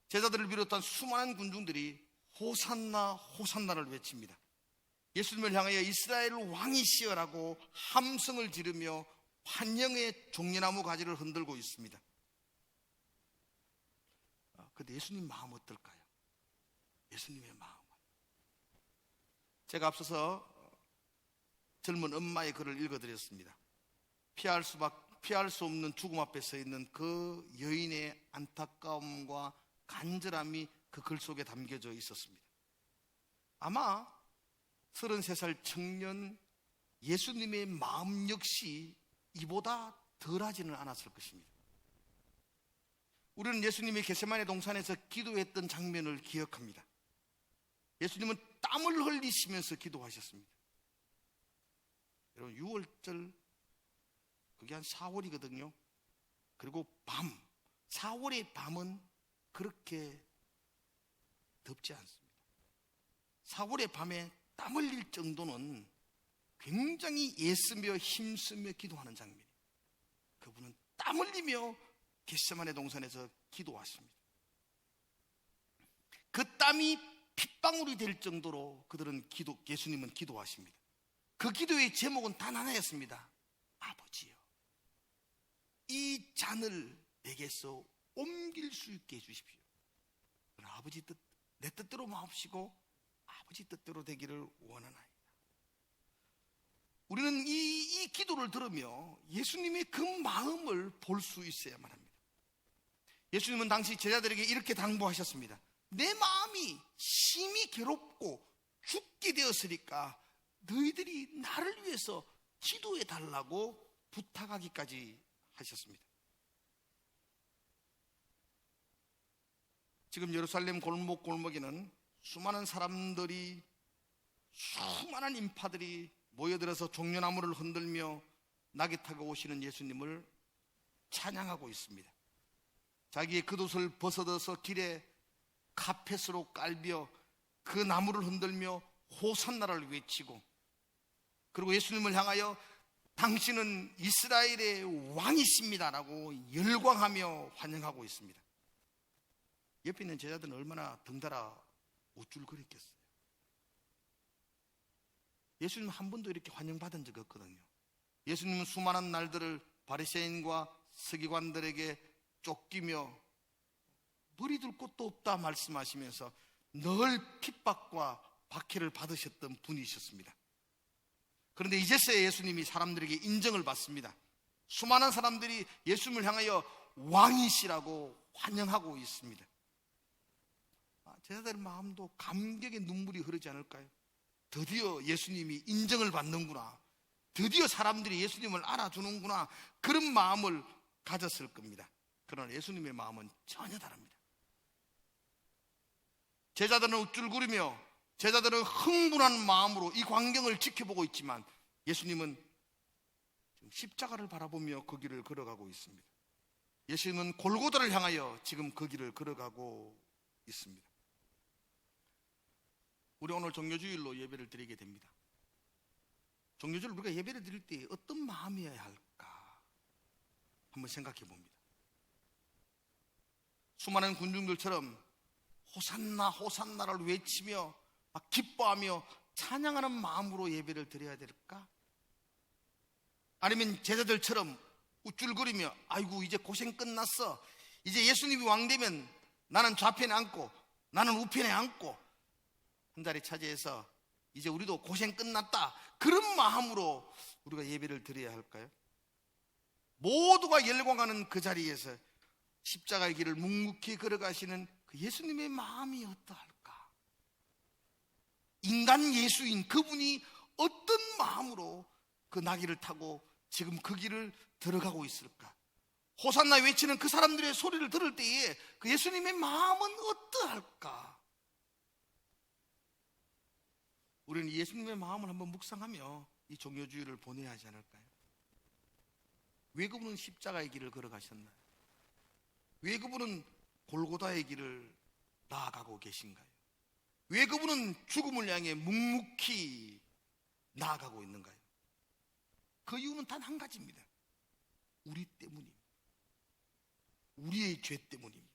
제자들을 비롯한 수많은 군중들이 호산나 호산나를 외칩니다. 예수님을 향하여 이스라엘 왕이시여라고 함성을 지르며 환영의 종려나무 가지를 흔들고 있습니다. 그런데 예수님 마음 어떨까요? 예수님의 마음은, 제가 앞서서 젊은 엄마의 글을 읽어드렸습니다. 피할 수 없는 죽음 앞에 서 있는 그 여인의 안타까움과 간절함이 그 글 속에 담겨져 있었습니다. 아마 33살 청년 예수님의 마음 역시 이보다 덜하지는 않았을 것입니다. 우리는 예수님이 겟세마네 동산에서 기도했던 장면을 기억합니다. 예수님은 땀을 흘리시면서 기도하셨습니다. 여러분 6월절 그게 한 4월이거든요. 그리고 4월의 밤은 그렇게 덥지 않습니다. 4월의 밤에 땀 흘릴 정도는 굉장히 애쓰며 힘쓰며 기도하는 장면이에요. 그분은 땀 흘리며 겟세마네 동산에서 기도하십니다. 그 땀이 핏방울이 될 정도로 그들은 예수님은 기도하십니다. 그 기도의 제목은 단 하나였습니다. 아버지요, 이 잔을 내게서 옮길 수 있게 해주십시오. 아버지 뜻, 내 뜻대로 마옵시고 아버지 뜻대로 되기를 원하나이다. 우리는 이 기도를 들으며 예수님의 그 마음을 볼 수 있어야만 합니다. 예수님은 당시 제자들에게 이렇게 당부하셨습니다. 내 마음이 심히 괴롭고 죽게 되었으니까 너희들이 나를 위해서 기도해 달라고 부탁하기까지 하셨습니다. 지금 예루살렘 골목골목에는 수많은 사람들이, 수많은 인파들이 모여들어서 종려나무를 흔들며 낙에 타고 오시는 예수님을 찬양하고 있습니다. 자기의 겉옷을 벗어서 길에 카펫으로 깔며 그 나무를 흔들며 호산나를 외치고, 그리고 예수님을 향하여 당신은 이스라엘의 왕이십니다라고 열광하며 환영하고 있습니다. 옆에 있는 제자들은 얼마나 덩달아 우쭐거렸겠어요. 예수님 한 번도 이렇게 환영받은 적이 없거든요. 예수님은 수많은 날들을 바리새인과 서기관들에게 쫓기며 머리 둘 곳도 없다 말씀하시면서 늘 핍박과 박해를 받으셨던 분이셨습니다. 그런데 이제서야 예수님이 사람들에게 인정을 받습니다. 수많은 사람들이 예수님을 향하여 왕이시라고 환영하고 있습니다. 제자들의 마음도 감격의 눈물이 흐르지 않을까요? 드디어 예수님이 인정을 받는구나, 드디어 사람들이 예수님을 알아주는구나, 그런 마음을 가졌을 겁니다. 그러나 예수님의 마음은 전혀 다릅니다. 제자들은 우쭐거리며 제자들은 흥분한 마음으로 이 광경을 지켜보고 있지만 예수님은 십자가를 바라보며 그 길을 걸어가고 있습니다. 예수님은 골고다를 향하여 지금 그 길을 걸어가고 있습니다. 우리 오늘 종료주일로 예배를 드리게 됩니다. 종료주일 우리가 예배를 드릴 때 어떤 마음이어야 할까 한번 생각해 봅니다. 수많은 군중들처럼 호산나 호산나를 외치며 막 기뻐하며 찬양하는 마음으로 예배를 드려야 될까? 아니면 제자들처럼 우쭐거리며 아이고 이제 고생 끝났어, 이제 예수님이 왕 되면 나는 좌편에 앉고 나는 우편에 앉고 한 자리 차지해서 이제 우리도 고생 끝났다, 그런 마음으로 우리가 예배를 드려야 할까요? 모두가 열광하는 그 자리에서 십자가의 길을 묵묵히 걸어가시는 그 예수님의 마음이 어떠할까? 인간 예수인 그분이 어떤 마음으로 그 나귀를 타고 지금 그 길을 들어가고 있을까? 호산나 외치는 그 사람들의 소리를 들을 때에 그 예수님의 마음은 어떠할까? 우리는 예수님의 마음을 한번 묵상하며 이 종료주일을 보내야 하지 않을까요? 왜 그분은 십자가의 길을 걸어가셨나요? 왜 그분은 골고다의 길을 나아가고 계신가요? 왜 그분은 죽음을 향해 묵묵히 나아가고 있는가요? 그 이유는 단 한 가지입니다. 우리 때문입니다. 우리의 죄 때문입니다.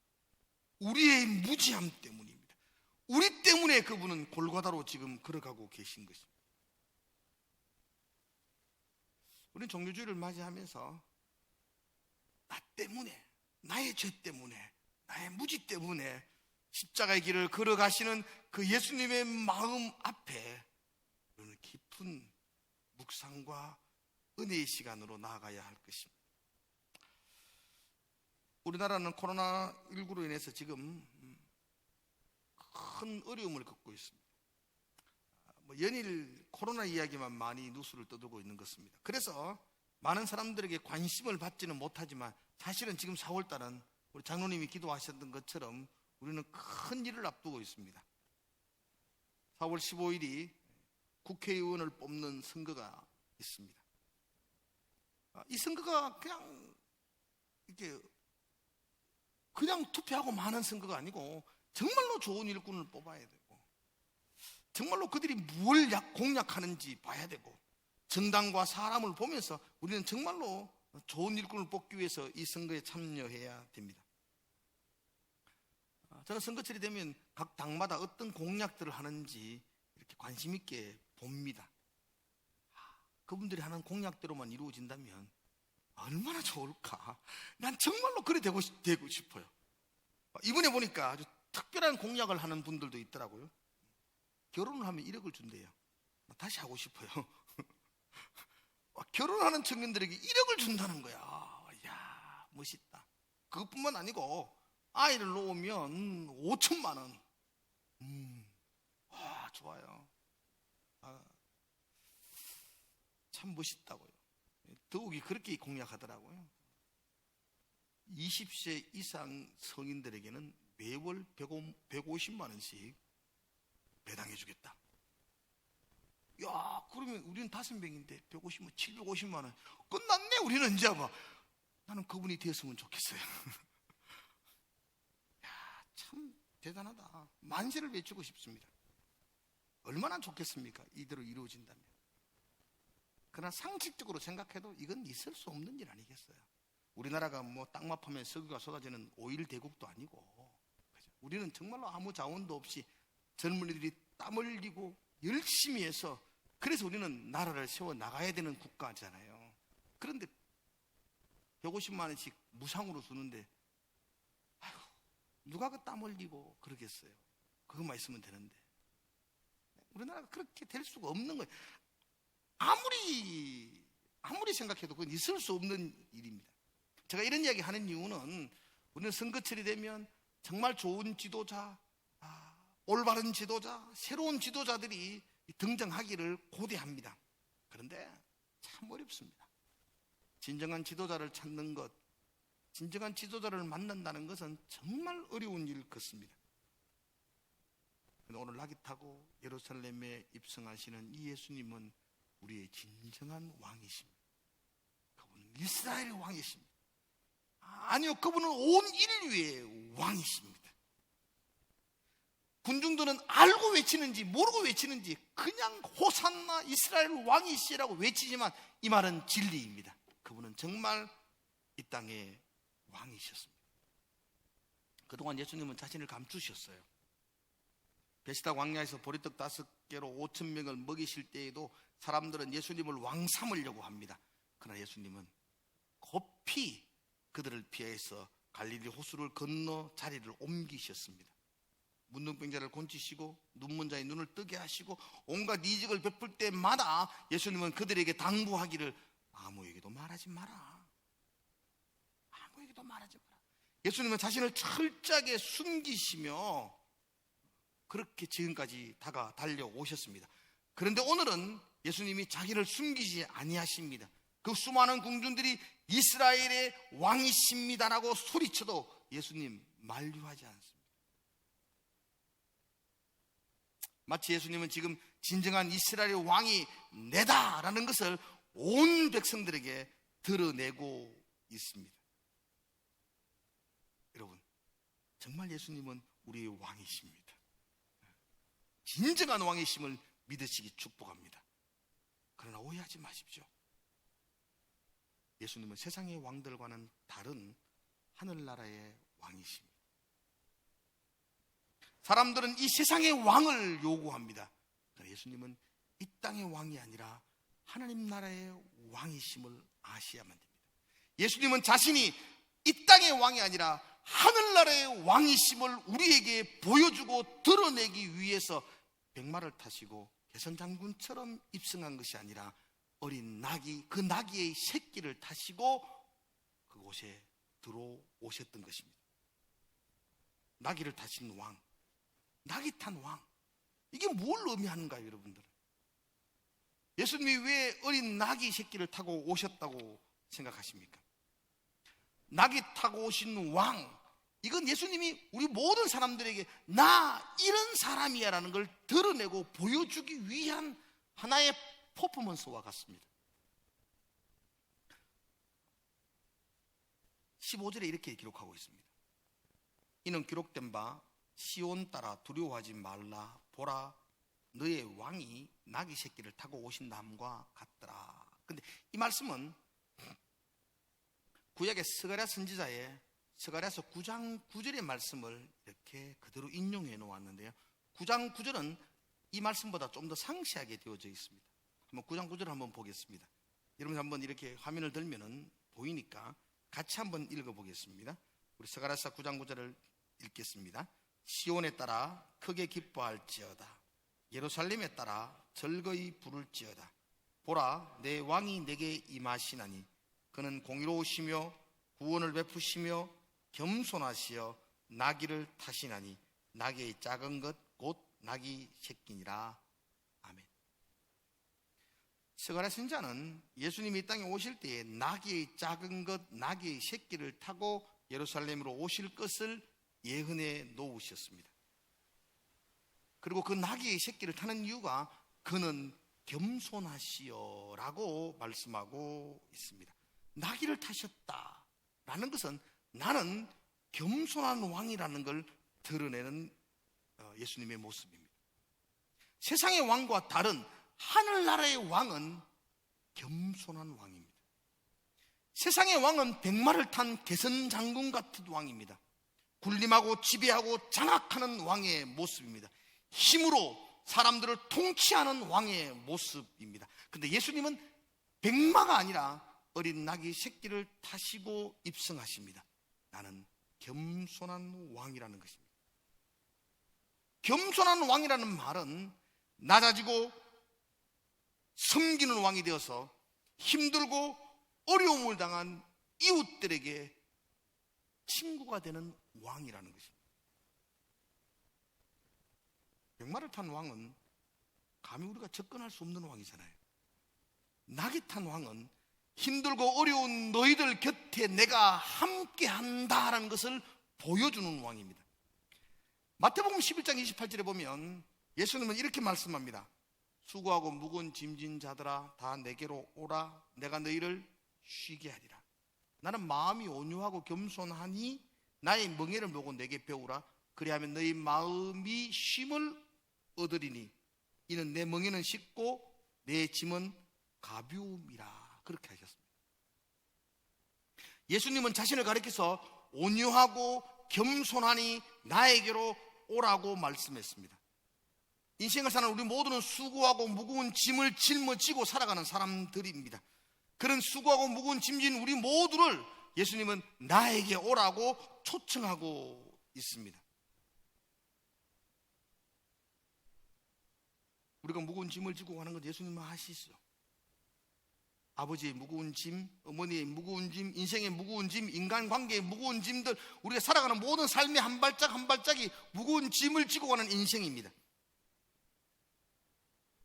우리의 무지함 때문입니다. 우리 때문에 그분은 골고다로 지금 걸어가고 계신 것입니다. 우리는 종료주일을 맞이하면서 나 때문에, 나의 죄 때문에, 나의 무지 때문에 십자가의 길을 걸어가시는 그 예수님의 마음 앞에 우리는 깊은 묵상과 은혜의 시간으로 나아가야 할 것입니다. 우리나라는 코로나19로 인해서 지금 큰 어려움을 겪고 있습니다. 연일 코로나 이야기만 많이 뉴스를 떠들고 있는 것입니다. 그래서 많은 사람들에게 관심을 받지는 못하지만 사실은 지금 4월달은 우리 장로님이 기도하셨던 것처럼 우리는 큰 일을 앞두고 있습니다. 4월 15일이 국회의원을 뽑는 선거가 있습니다. 이 선거가 그냥 이렇게 그냥 투표하고 마는 선거가 아니고 정말로 좋은 일꾼을 뽑아야 되고, 정말로 그들이 뭘 공략하는지 봐야 되고, 정당과 사람을 보면서 우리는 정말로 좋은 일꾼을 뽑기 위해서 이 선거에 참여해야 됩니다. 저는 선거철이 되면 각 당마다 어떤 공약들을 하는지 이렇게 관심 있게 봅니다. 그분들이 하는 공약대로만 이루어진다면 얼마나 좋을까. 난 정말로 그래 되고 싶어요. 이번에 보니까 아주 특별한 공약을 하는 분들도 있더라고요. 결혼을 하면 1억을 준대요. 다시 하고 싶어요. 결혼하는 청년들에게 1억을 준다는 거야. 이야, 멋있다. 그것뿐만 아니고 아이를 놓으면 5천만 원. 와, 좋아요. 참 멋있다고요. 더욱이 그렇게 공약하더라고요. 20세 이상 성인들에게는 매월 150만 원씩 배당해 주겠다. 야, 그러면 우리는 5명인데 150만, 750만 원. 끝났네, 우리는 이제 봐. 나는 그분이 되었으면 좋겠어요. 야, 참 대단하다. 만세를 외치고 싶습니다. 얼마나 좋겠습니까? 이대로 이루어진다면. 그러나 상식적으로 생각해도 이건 있을 수 없는 일 아니겠어요? 우리나라가 뭐 땅마파면 석유가 쏟아지는 오일 대국도 아니고, 그죠? 우리는 정말로 아무 자원도 없이 젊은이들이 땀 흘리고 열심히 해서, 그래서 우리는 나라를 세워 나가야 되는 국가잖아요. 그런데 150만 원씩 무상으로 주는데, 아휴, 누가 그 땀 흘리고 그러겠어요? 그것만 있으면 되는데. 우리나라가 그렇게 될 수가 없는 거예요. 아무리 생각해도 그건 있을 수 없는 일입니다. 제가 이런 이야기 하는 이유는, 우리는 선거철이 되면 정말 좋은 지도자, 올바른 지도자, 새로운 지도자들이 등장하기를 고대합니다. 그런데 참 어렵습니다. 진정한 지도자를 찾는 것, 진정한 지도자를 만난다는 것은 정말 어려운 일 같습니다. 오늘 낙이 타고 예루살렘에 입성하시는 이 예수님은 우리의 진정한 왕이십니다. 그분은 이스라엘의 왕이십니다. 아니요, 그분은 온 인류의 왕이십니다. 군중들은 알고 외치는지 모르고 외치는지 그냥 호산나 이스라엘 왕이시라고 외치지만 이 말은 진리입니다. 그분은 정말 이 땅의 왕이셨습니다. 그동안 예수님은 자신을 감추셨어요. 베시다 광야에서 보리떡 5개로 5,000명을 먹이실 때에도 사람들은 예수님을 왕 삼으려고 합니다. 그러나 예수님은 급히 그들을 피해서 갈릴리 호수를 건너 자리를 옮기셨습니다. 문둥병자를 고치시고 눈먼 자의 눈을 뜨게 하시고 온갖 이적을 베풀 때마다 예수님은 그들에게 당부하기를 아무에게도 말하지 마라. 아무에게도 말하지 마라. 예수님은 자신을 철저하게 숨기시며 그렇게 지금까지 달려오셨습니다. 그런데 오늘은 예수님이 자기를 숨기지 아니하십니다. 그 수많은 궁중들이 이스라엘의 왕이십니다라고 소리쳐도 예수님 만류하지 않습니다. 마치 예수님은 지금 진정한 이스라엘의 왕이 내다라는 것을 온 백성들에게 드러내고 있습니다. 여러분, 정말 예수님은 우리의 왕이십니다. 진정한 왕이심을 믿으시기 축복합니다. 그러나 오해하지 마십시오. 예수님은 세상의 왕들과는 다른 하늘나라의 왕이십니다. 사람들은 이 세상의 왕을 요구합니다. 그러나 예수님은 이 땅의 왕이 아니라 하나님 나라의 왕이심을 아셔야만 됩니다. 예수님은 자신이 이 땅의 왕이 아니라 하늘나라의 왕이심을 우리에게 보여주고 드러내기 위해서 백마를 타시고 개선장군처럼 입성한 것이 아니라 어린 나귀, 그 나귀의 새끼를 타시고 그곳에 들어오셨던 것입니다. 나귀를 타신 왕, 나귀 탄 왕, 이게 뭘 의미하는가요, 여러분들? 예수님이 왜 어린 나귀 새끼를 타고 오셨다고 생각하십니까? 나귀 타고 오신 왕, 이건 예수님이 우리 모든 사람들에게 나 이런 사람이야 라는 걸 드러내고 보여주기 위한 하나의 퍼포먼스와 같습니다. 15절에 이렇게 기록하고 있습니다. 이는 기록된 바 시온 따라 두려워하지 말라. 보라, 너의 왕이 나귀 새끼를 타고 오신다함과 같더라. 근데 이 말씀은 구약의 스가랴 선지자의 스가랴서 9장 9절의 말씀을 이렇게 그대로 인용해 놓았는데요. 9장 9절은 이 말씀보다 좀 더 상세하게 되어져 있습니다. 한번 9장 9절을 한번 보겠습니다. 여러분 한번 이렇게 화면을 들면은 보이니까 같이 한번 읽어보겠습니다. 우리 스가랴서 9장 9절을 읽겠습니다. 시온에 따라 크게 기뻐할지어다. 예루살렘에 따라 즐거이 부를지어다. 보라, 내 왕이 내게 임하시나니 그는 공의로우시며 구원을 베푸시며 겸손하시어 나귀를 타시나니 나귀의 작은 것 곧 나귀 새끼니라. 아멘. 스가랴 선지자는 예수님이 이 땅에 오실 때에 나귀의 작은 것, 나귀의 새끼를 타고 예루살렘으로 오실 것을 예언해 놓으셨습니다. 그리고 그 나귀의 새끼를 타는 이유가 그는 겸손하시오라고 말씀하고 있습니다. 나귀를 타셨다라는 것은 나는 겸손한 왕이라는 걸 드러내는 예수님의 모습입니다. 세상의 왕과 다른 하늘나라의 왕은 겸손한 왕입니다. 세상의 왕은 백마를 탄 개선장군 같은 왕입니다. 군림하고 지배하고 장악하는 왕의 모습입니다. 힘으로 사람들을 통치하는 왕의 모습입니다. 그런데 예수님은 백마가 아니라 어린 나귀 새끼를 타시고 입성하십니다. 나는 겸손한 왕이라는 것입니다. 겸손한 왕이라는 말은 낮아지고 섬기는 왕이 되어서 힘들고 어려움을 당한 이웃들에게 친구가 되는 왕이라는 것입니다. 백마를 탄 왕은 감히 우리가 접근할 수 없는 왕이잖아요. 나귀 탄 왕은 힘들고 어려운 너희들 곁에 내가 함께 한다라는 것을 보여주는 왕입니다. 마태복음 11장 28절에 보면 예수님은 이렇게 말씀합니다. 수고하고 무거운 짐진 자들아 다 내게로 오라. 내가 너희를 쉬게 하리라. 나는 마음이 온유하고 겸손하니 나의 멍에를 보고 내게 배우라. 그리하면 너희 마음이 쉼을 얻으리니 이는 내 멍에는 쉽고 내 짐은 가벼움이라. 그렇게 하셨습니다. 예수님은 자신을 가리켜서 온유하고 겸손하니 나에게로 오라고 말씀했습니다. 인생을 사는 우리 모두는 수고하고 무거운 짐을 짊어지고 살아가는 사람들입니다. 그런 수고하고 무거운 짐진 우리 모두를 예수님은 나에게 오라고 초청하고 있습니다. 우리가 무거운 짐을 지고 가는 건 예수님은 아시죠? 아버지의 무거운 짐, 어머니의 무거운 짐, 인생의 무거운 짐, 인간관계의 무거운 짐들, 우리가 살아가는 모든 삶의 한 발짝 한 발짝이 무거운 짐을 지고 가는 인생입니다.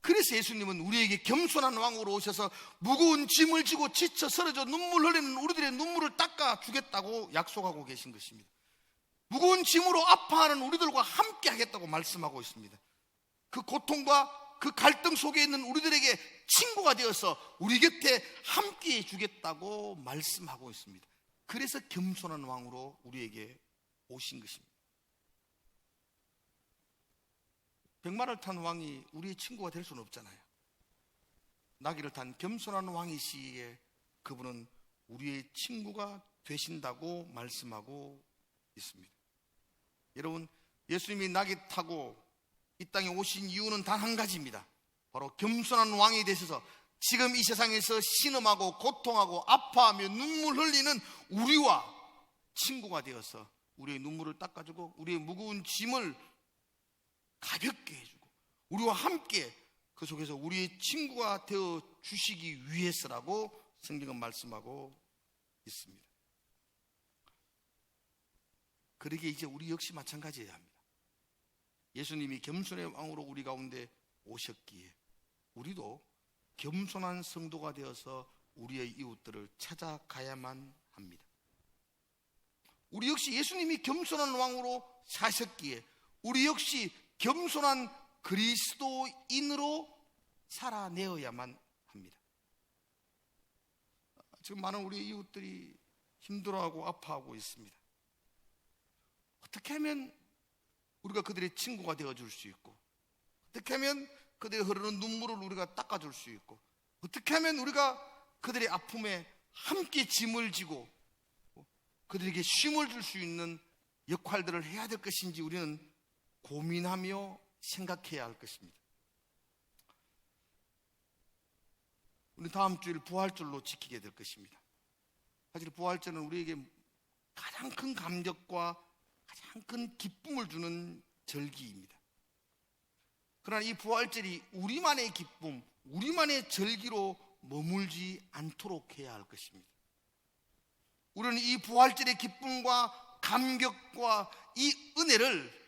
그래서 예수님은 우리에게 겸손한 왕으로 오셔서 무거운 짐을 지고 지쳐 쓰러져 눈물 흘리는 우리들의 눈물을 닦아주겠다고 약속하고 계신 것입니다. 무거운 짐으로 아파하는 우리들과 함께 하겠다고 말씀하고 있습니다. 그 고통과 그 갈등 속에 있는 우리들에게 친구가 되어서 우리 곁에 함께 해주겠다고 말씀하고 있습니다. 그래서 겸손한 왕으로 우리에게 오신 것입니다. 백마를 탄 왕이 우리의 친구가 될 수는 없잖아요. 나귀를 탄 겸손한 왕이시기에 그분은 우리의 친구가 되신다고 말씀하고 있습니다. 여러분, 예수님이 나귀 타고 이 땅에 오신 이유는 단 한 가지입니다. 바로 겸손한 왕이 되셔서 지금 이 세상에서 신음하고 고통하고 아파하며 눈물 흘리는 우리와 친구가 되어서 우리의 눈물을 닦아주고 우리의 무거운 짐을 가볍게 해주고 우리와 함께 그 속에서 우리의 친구가 되어 주시기 위해서라고 성경은 말씀하고 있습니다. 그러기에 이제 우리 역시 마찬가지여야 합니다. 예수님이 겸손의 왕으로 우리 가운데 오셨기에 우리도 겸손한 성도가 되어서 우리의 이웃들을 찾아가야만 합니다. 우리 역시 예수님이 겸손한 왕으로 사셨기에 우리 역시 겸손한 그리스도인으로 살아내어야만 합니다. 지금 많은 우리 이웃들이 힘들어하고 아파하고 있습니다. 어떻게 하면 우리가 그들의 친구가 되어줄 수 있고, 어떻게 하면 그들의 흐르는 눈물을 우리가 닦아줄 수 있고, 어떻게 하면 우리가 그들의 아픔에 함께 짐을 지고 그들에게 쉼을 줄 수 있는 역할들을 해야 될 것인지 우리는 고민하며 생각해야 할 것입니다. 우리 다음 주일 부활절로 지키게 될 것입니다. 사실 부활절은 우리에게 가장 큰 감격과 가장 큰 기쁨을 주는 절기입니다. 그러나 이 부활절이 우리만의 기쁨, 우리만의 절기로 머물지 않도록 해야 할 것입니다. 우리는 이 부활절의 기쁨과 감격과 이 은혜를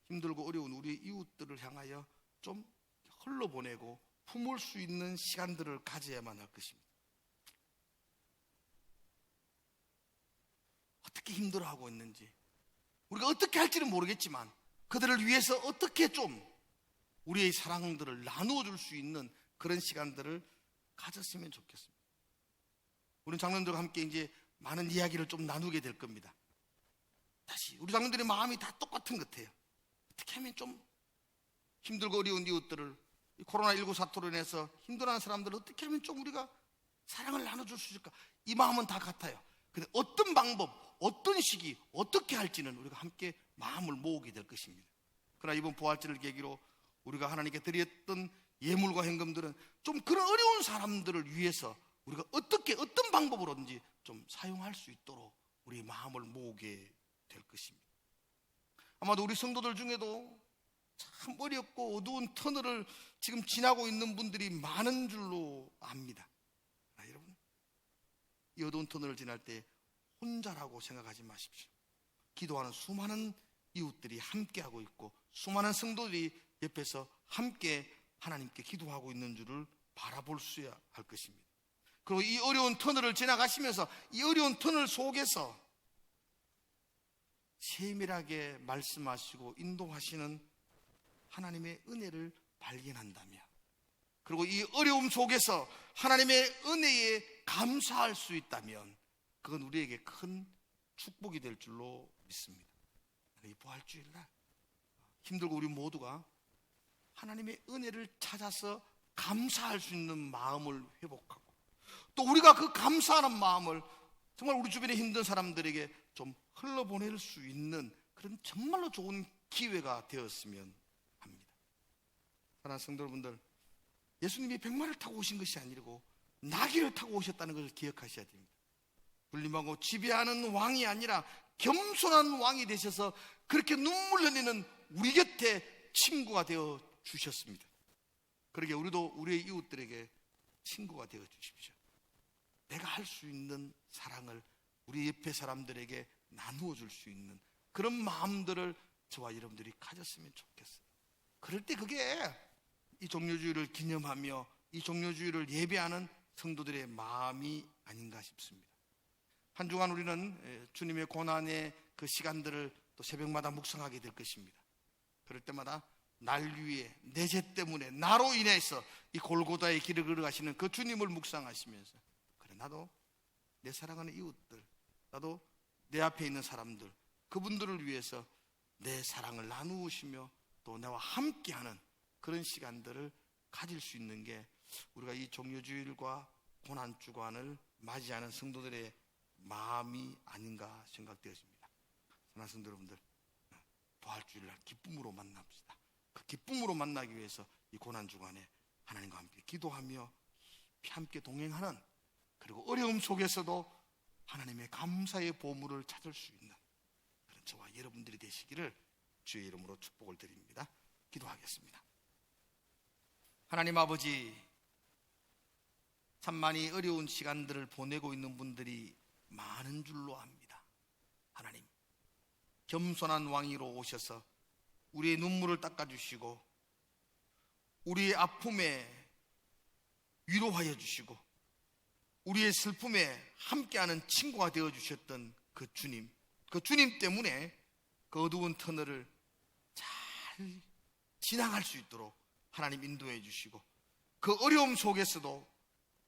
힘들고 어려운 우리 이웃들을 향하여 좀 흘러보내고 품을 수 있는 시간들을 가져야만 할 것입니다. 어떻게 힘들어하고 있는지, 우리가 어떻게 할지는 모르겠지만 그들을 위해서 어떻게 좀 우리의 사랑들을 나누어 줄 수 있는 그런 시간들을 가졌으면 좋겠습니다. 우리 장로님들과 함께 이제 많은 이야기를 좀 나누게 될 겁니다. 다시 우리 장로님들의 마음이 다 똑같은 것 같아요. 어떻게 하면 좀 힘들고 어려운 이웃들을, 이 코로나19 사태로 인해서 힘들어하는 사람들을 어떻게 하면 좀 우리가 사랑을 나눠줄 수 있을까? 이 마음은 다 같아요. 근데 어떤 방법, 어떤 시기, 어떻게 할지는 우리가 함께 마음을 모으게 될 것입니다. 그러나 이번 부활절을 계기로 우리가 하나님께 드렸던 예물과 헌금들은 좀 그런 어려운 사람들을 위해서 우리가 어떻게, 어떤 방법으로든지 좀 사용할 수 있도록 우리의 마음을 모으게 될 것입니다. 아마도 우리 성도들 중에도 참 어렵고 어두운 터널을 지금 지나고 있는 분들이 많은 줄로 압니다. 여러분, 이 어두운 터널을 지날 때 혼자라고 생각하지 마십시오. 기도하는 수많은 이웃들이 함께하고 있고, 수많은 성도들이 옆에서 함께 하나님께 기도하고 있는 줄을 바라볼 수야 할 것입니다. 그리고 이 어려운 터널을 지나가시면서 이 어려운 터널 속에서 세밀하게 말씀하시고 인도하시는 하나님의 은혜를 발견한다면, 그리고 이 어려움 속에서 하나님의 은혜에 감사할 수 있다면 그건 우리에게 큰 축복이 될 줄로 믿습니다. 이 부활주일날 힘들고 우리 모두가 하나님의 은혜를 찾아서 감사할 수 있는 마음을 회복하고, 또 우리가 그 감사하는 마음을 정말 우리 주변에 힘든 사람들에게 좀 흘러보낼 수 있는 그런 정말로 좋은 기회가 되었으면 합니다. 사랑하는 성도 여러분들, 예수님이 백마를 타고 오신 것이 아니고 나귀를 타고 오셨다는 것을 기억하셔야 됩니다. 군림하고 지배하는 왕이 아니라 겸손한 왕이 되셔서 그렇게 눈물 흘리는 우리 곁에 친구가 되어 주셨습니다. 그러게 우리도 우리의 이웃들에게 친구가 되어 주십시오. 내가 할 수 있는 사랑을 우리 옆에 사람들에게 나누어 줄 수 있는 그런 마음들을 저와 여러분들이 가졌으면 좋겠어요. 그럴 때 그게 이 종료주의를 기념하며 이 종료주의를 예배하는 성도들의 마음이 아닌가 싶습니다. 한 주간 우리는 주님의 고난의 그 시간들을 또 새벽마다 묵상하게 될 것입니다. 그럴 때마다 날 위해 내 죄 때문에 나로 인해서 이 골고다의 길을 걸어가시는 그 주님을 묵상하시면서, 그래 나도 내 사랑하는 이웃들, 나도 내 앞에 있는 사람들, 그분들을 위해서 내 사랑을 나누시며 또 나와 함께하는 그런 시간들을 가질 수 있는 게 우리가 이 종료주일과 고난주간을 맞이하는 성도들의 마음이 아닌가 생각되었습니다. 사랑하는 성도 여러분들, 부활주일날 기쁨으로 만납시다. 그 기쁨으로 만나기 위해서 이 고난주간에 하나님과 함께 기도하며 함께 동행하는, 그리고 어려움 속에서도 하나님의 감사의 보물을 찾을 수 있는 그런 저와 여러분들이 되시기를 주의 이름으로 축복을 드립니다. 기도하겠습니다. 하나님 아버지, 참 많이 어려운 시간들을 보내고 있는 분들이 많은 줄로 압니다. 하나님, 겸손한 왕이로 오셔서 우리의 눈물을 닦아주시고 우리의 아픔에 위로하여 주시고 우리의 슬픔에 함께하는 친구가 되어주셨던 그 주님 때문에 그 어두운 터널을 잘 지나갈 수 있도록 하나님 인도해 주시고, 그 어려움 속에서도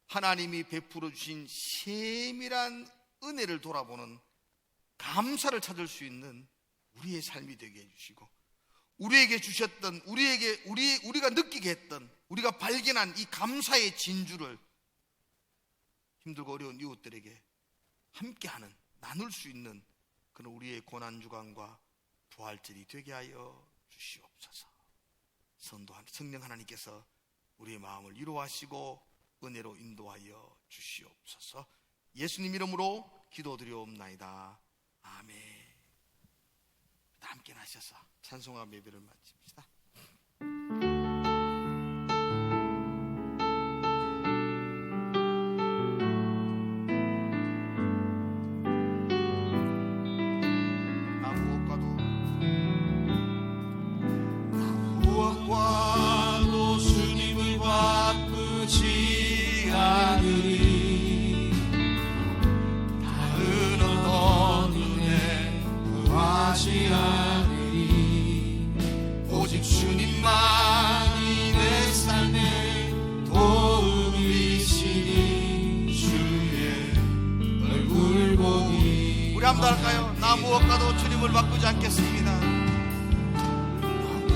하나님이 베풀어 주신 세밀한 은혜를 돌아보는 감사를 찾을 수 있는 우리의 삶이 되게 해주시고, 우리에게 주셨던, 우리가 느끼게 했던, 우리가 발견한 이 감사의 진주를 힘들고 어려운 이웃들에게 함께하는, 나눌 수 있는 그런 우리의 고난주간과 부활절이 되게 하여 주시옵소서. 성령 하나님께서 우리의 마음을 위로하시고 은혜로 인도하여 주시옵소서. 예수님 이름으로 기도드리옵나이다. 아멘. 함께 나셔서 찬송과 예배를 마칩시다. 무엇과도 주님을 바꾸지 않으리. 다른 어떤 은혜 구하지 않으리. 오직 주님만이 내 삶의 도움이시니 주의 얼굴 보니. 우리 한번 할까요? 나 무엇과도 주님을 바꾸지 않겠습니다.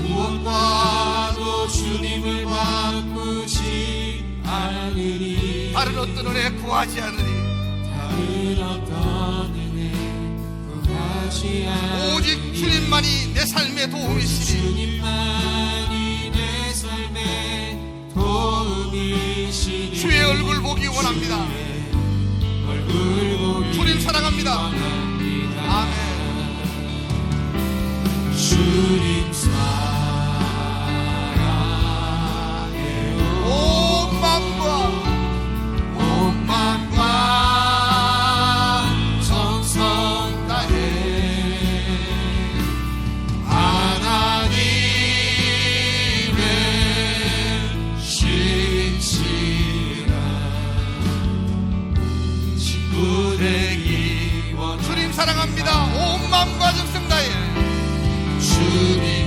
무엇과도 주님을 바꾸지 않으리. 다른 어떤 은혜 구하지 않으니. 다른 어떤 은혜 구하지 않으리. 오직 주님만이 내 삶의 도움이시니. 주님만이 내 삶의 도움이시니. 주의 얼굴 보기 원합니다. 얼굴 보기 주님 사랑합니다. 원합니다. 아멘. 주님 온 마음과 정성 다해 하나님의 신실한 친구 되기 원합니다. 주님 사랑합니다. 온 마음과 정성 다해 주님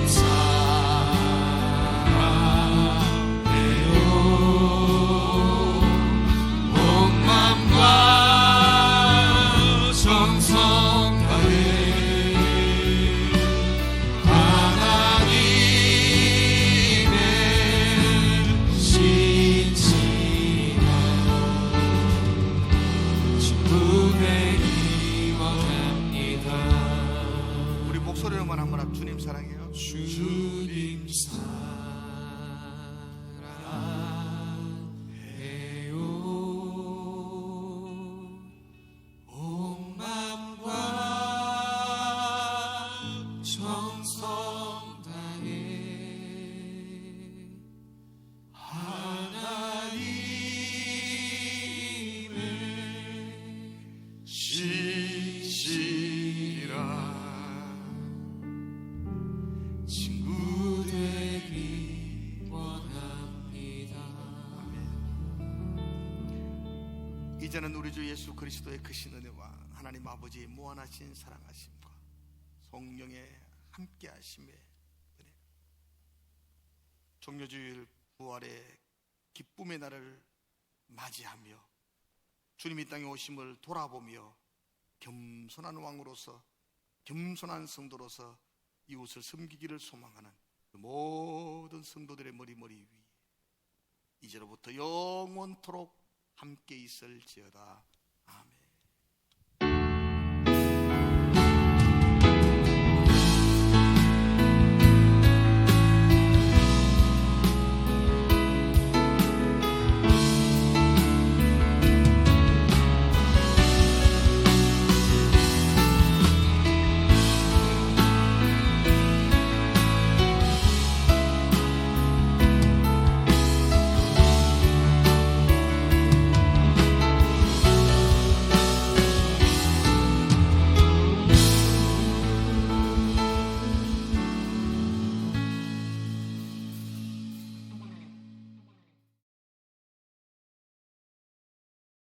목소리로만 한번 주님 사랑해요. 주님 사랑해요. 온 마음과 정성 다해 하나님의 신실한 친구 되기 원합니다. 이제는 우리 주 예수 그리스도의 크신 은혜와 하나님 아버지의 무한하신 사랑하심과 성령의 함께하심의 은혜, 종료주일 부활의 기쁨의 날을 맞이하며 주님 이 땅에 오심을 돌아보며 겸손한 왕으로서, 겸손한 성도로서 이웃을 섬기기를 소망하는 그 모든 성도들의 머리 위 이제로부터 영원토록 함께 있을지어다.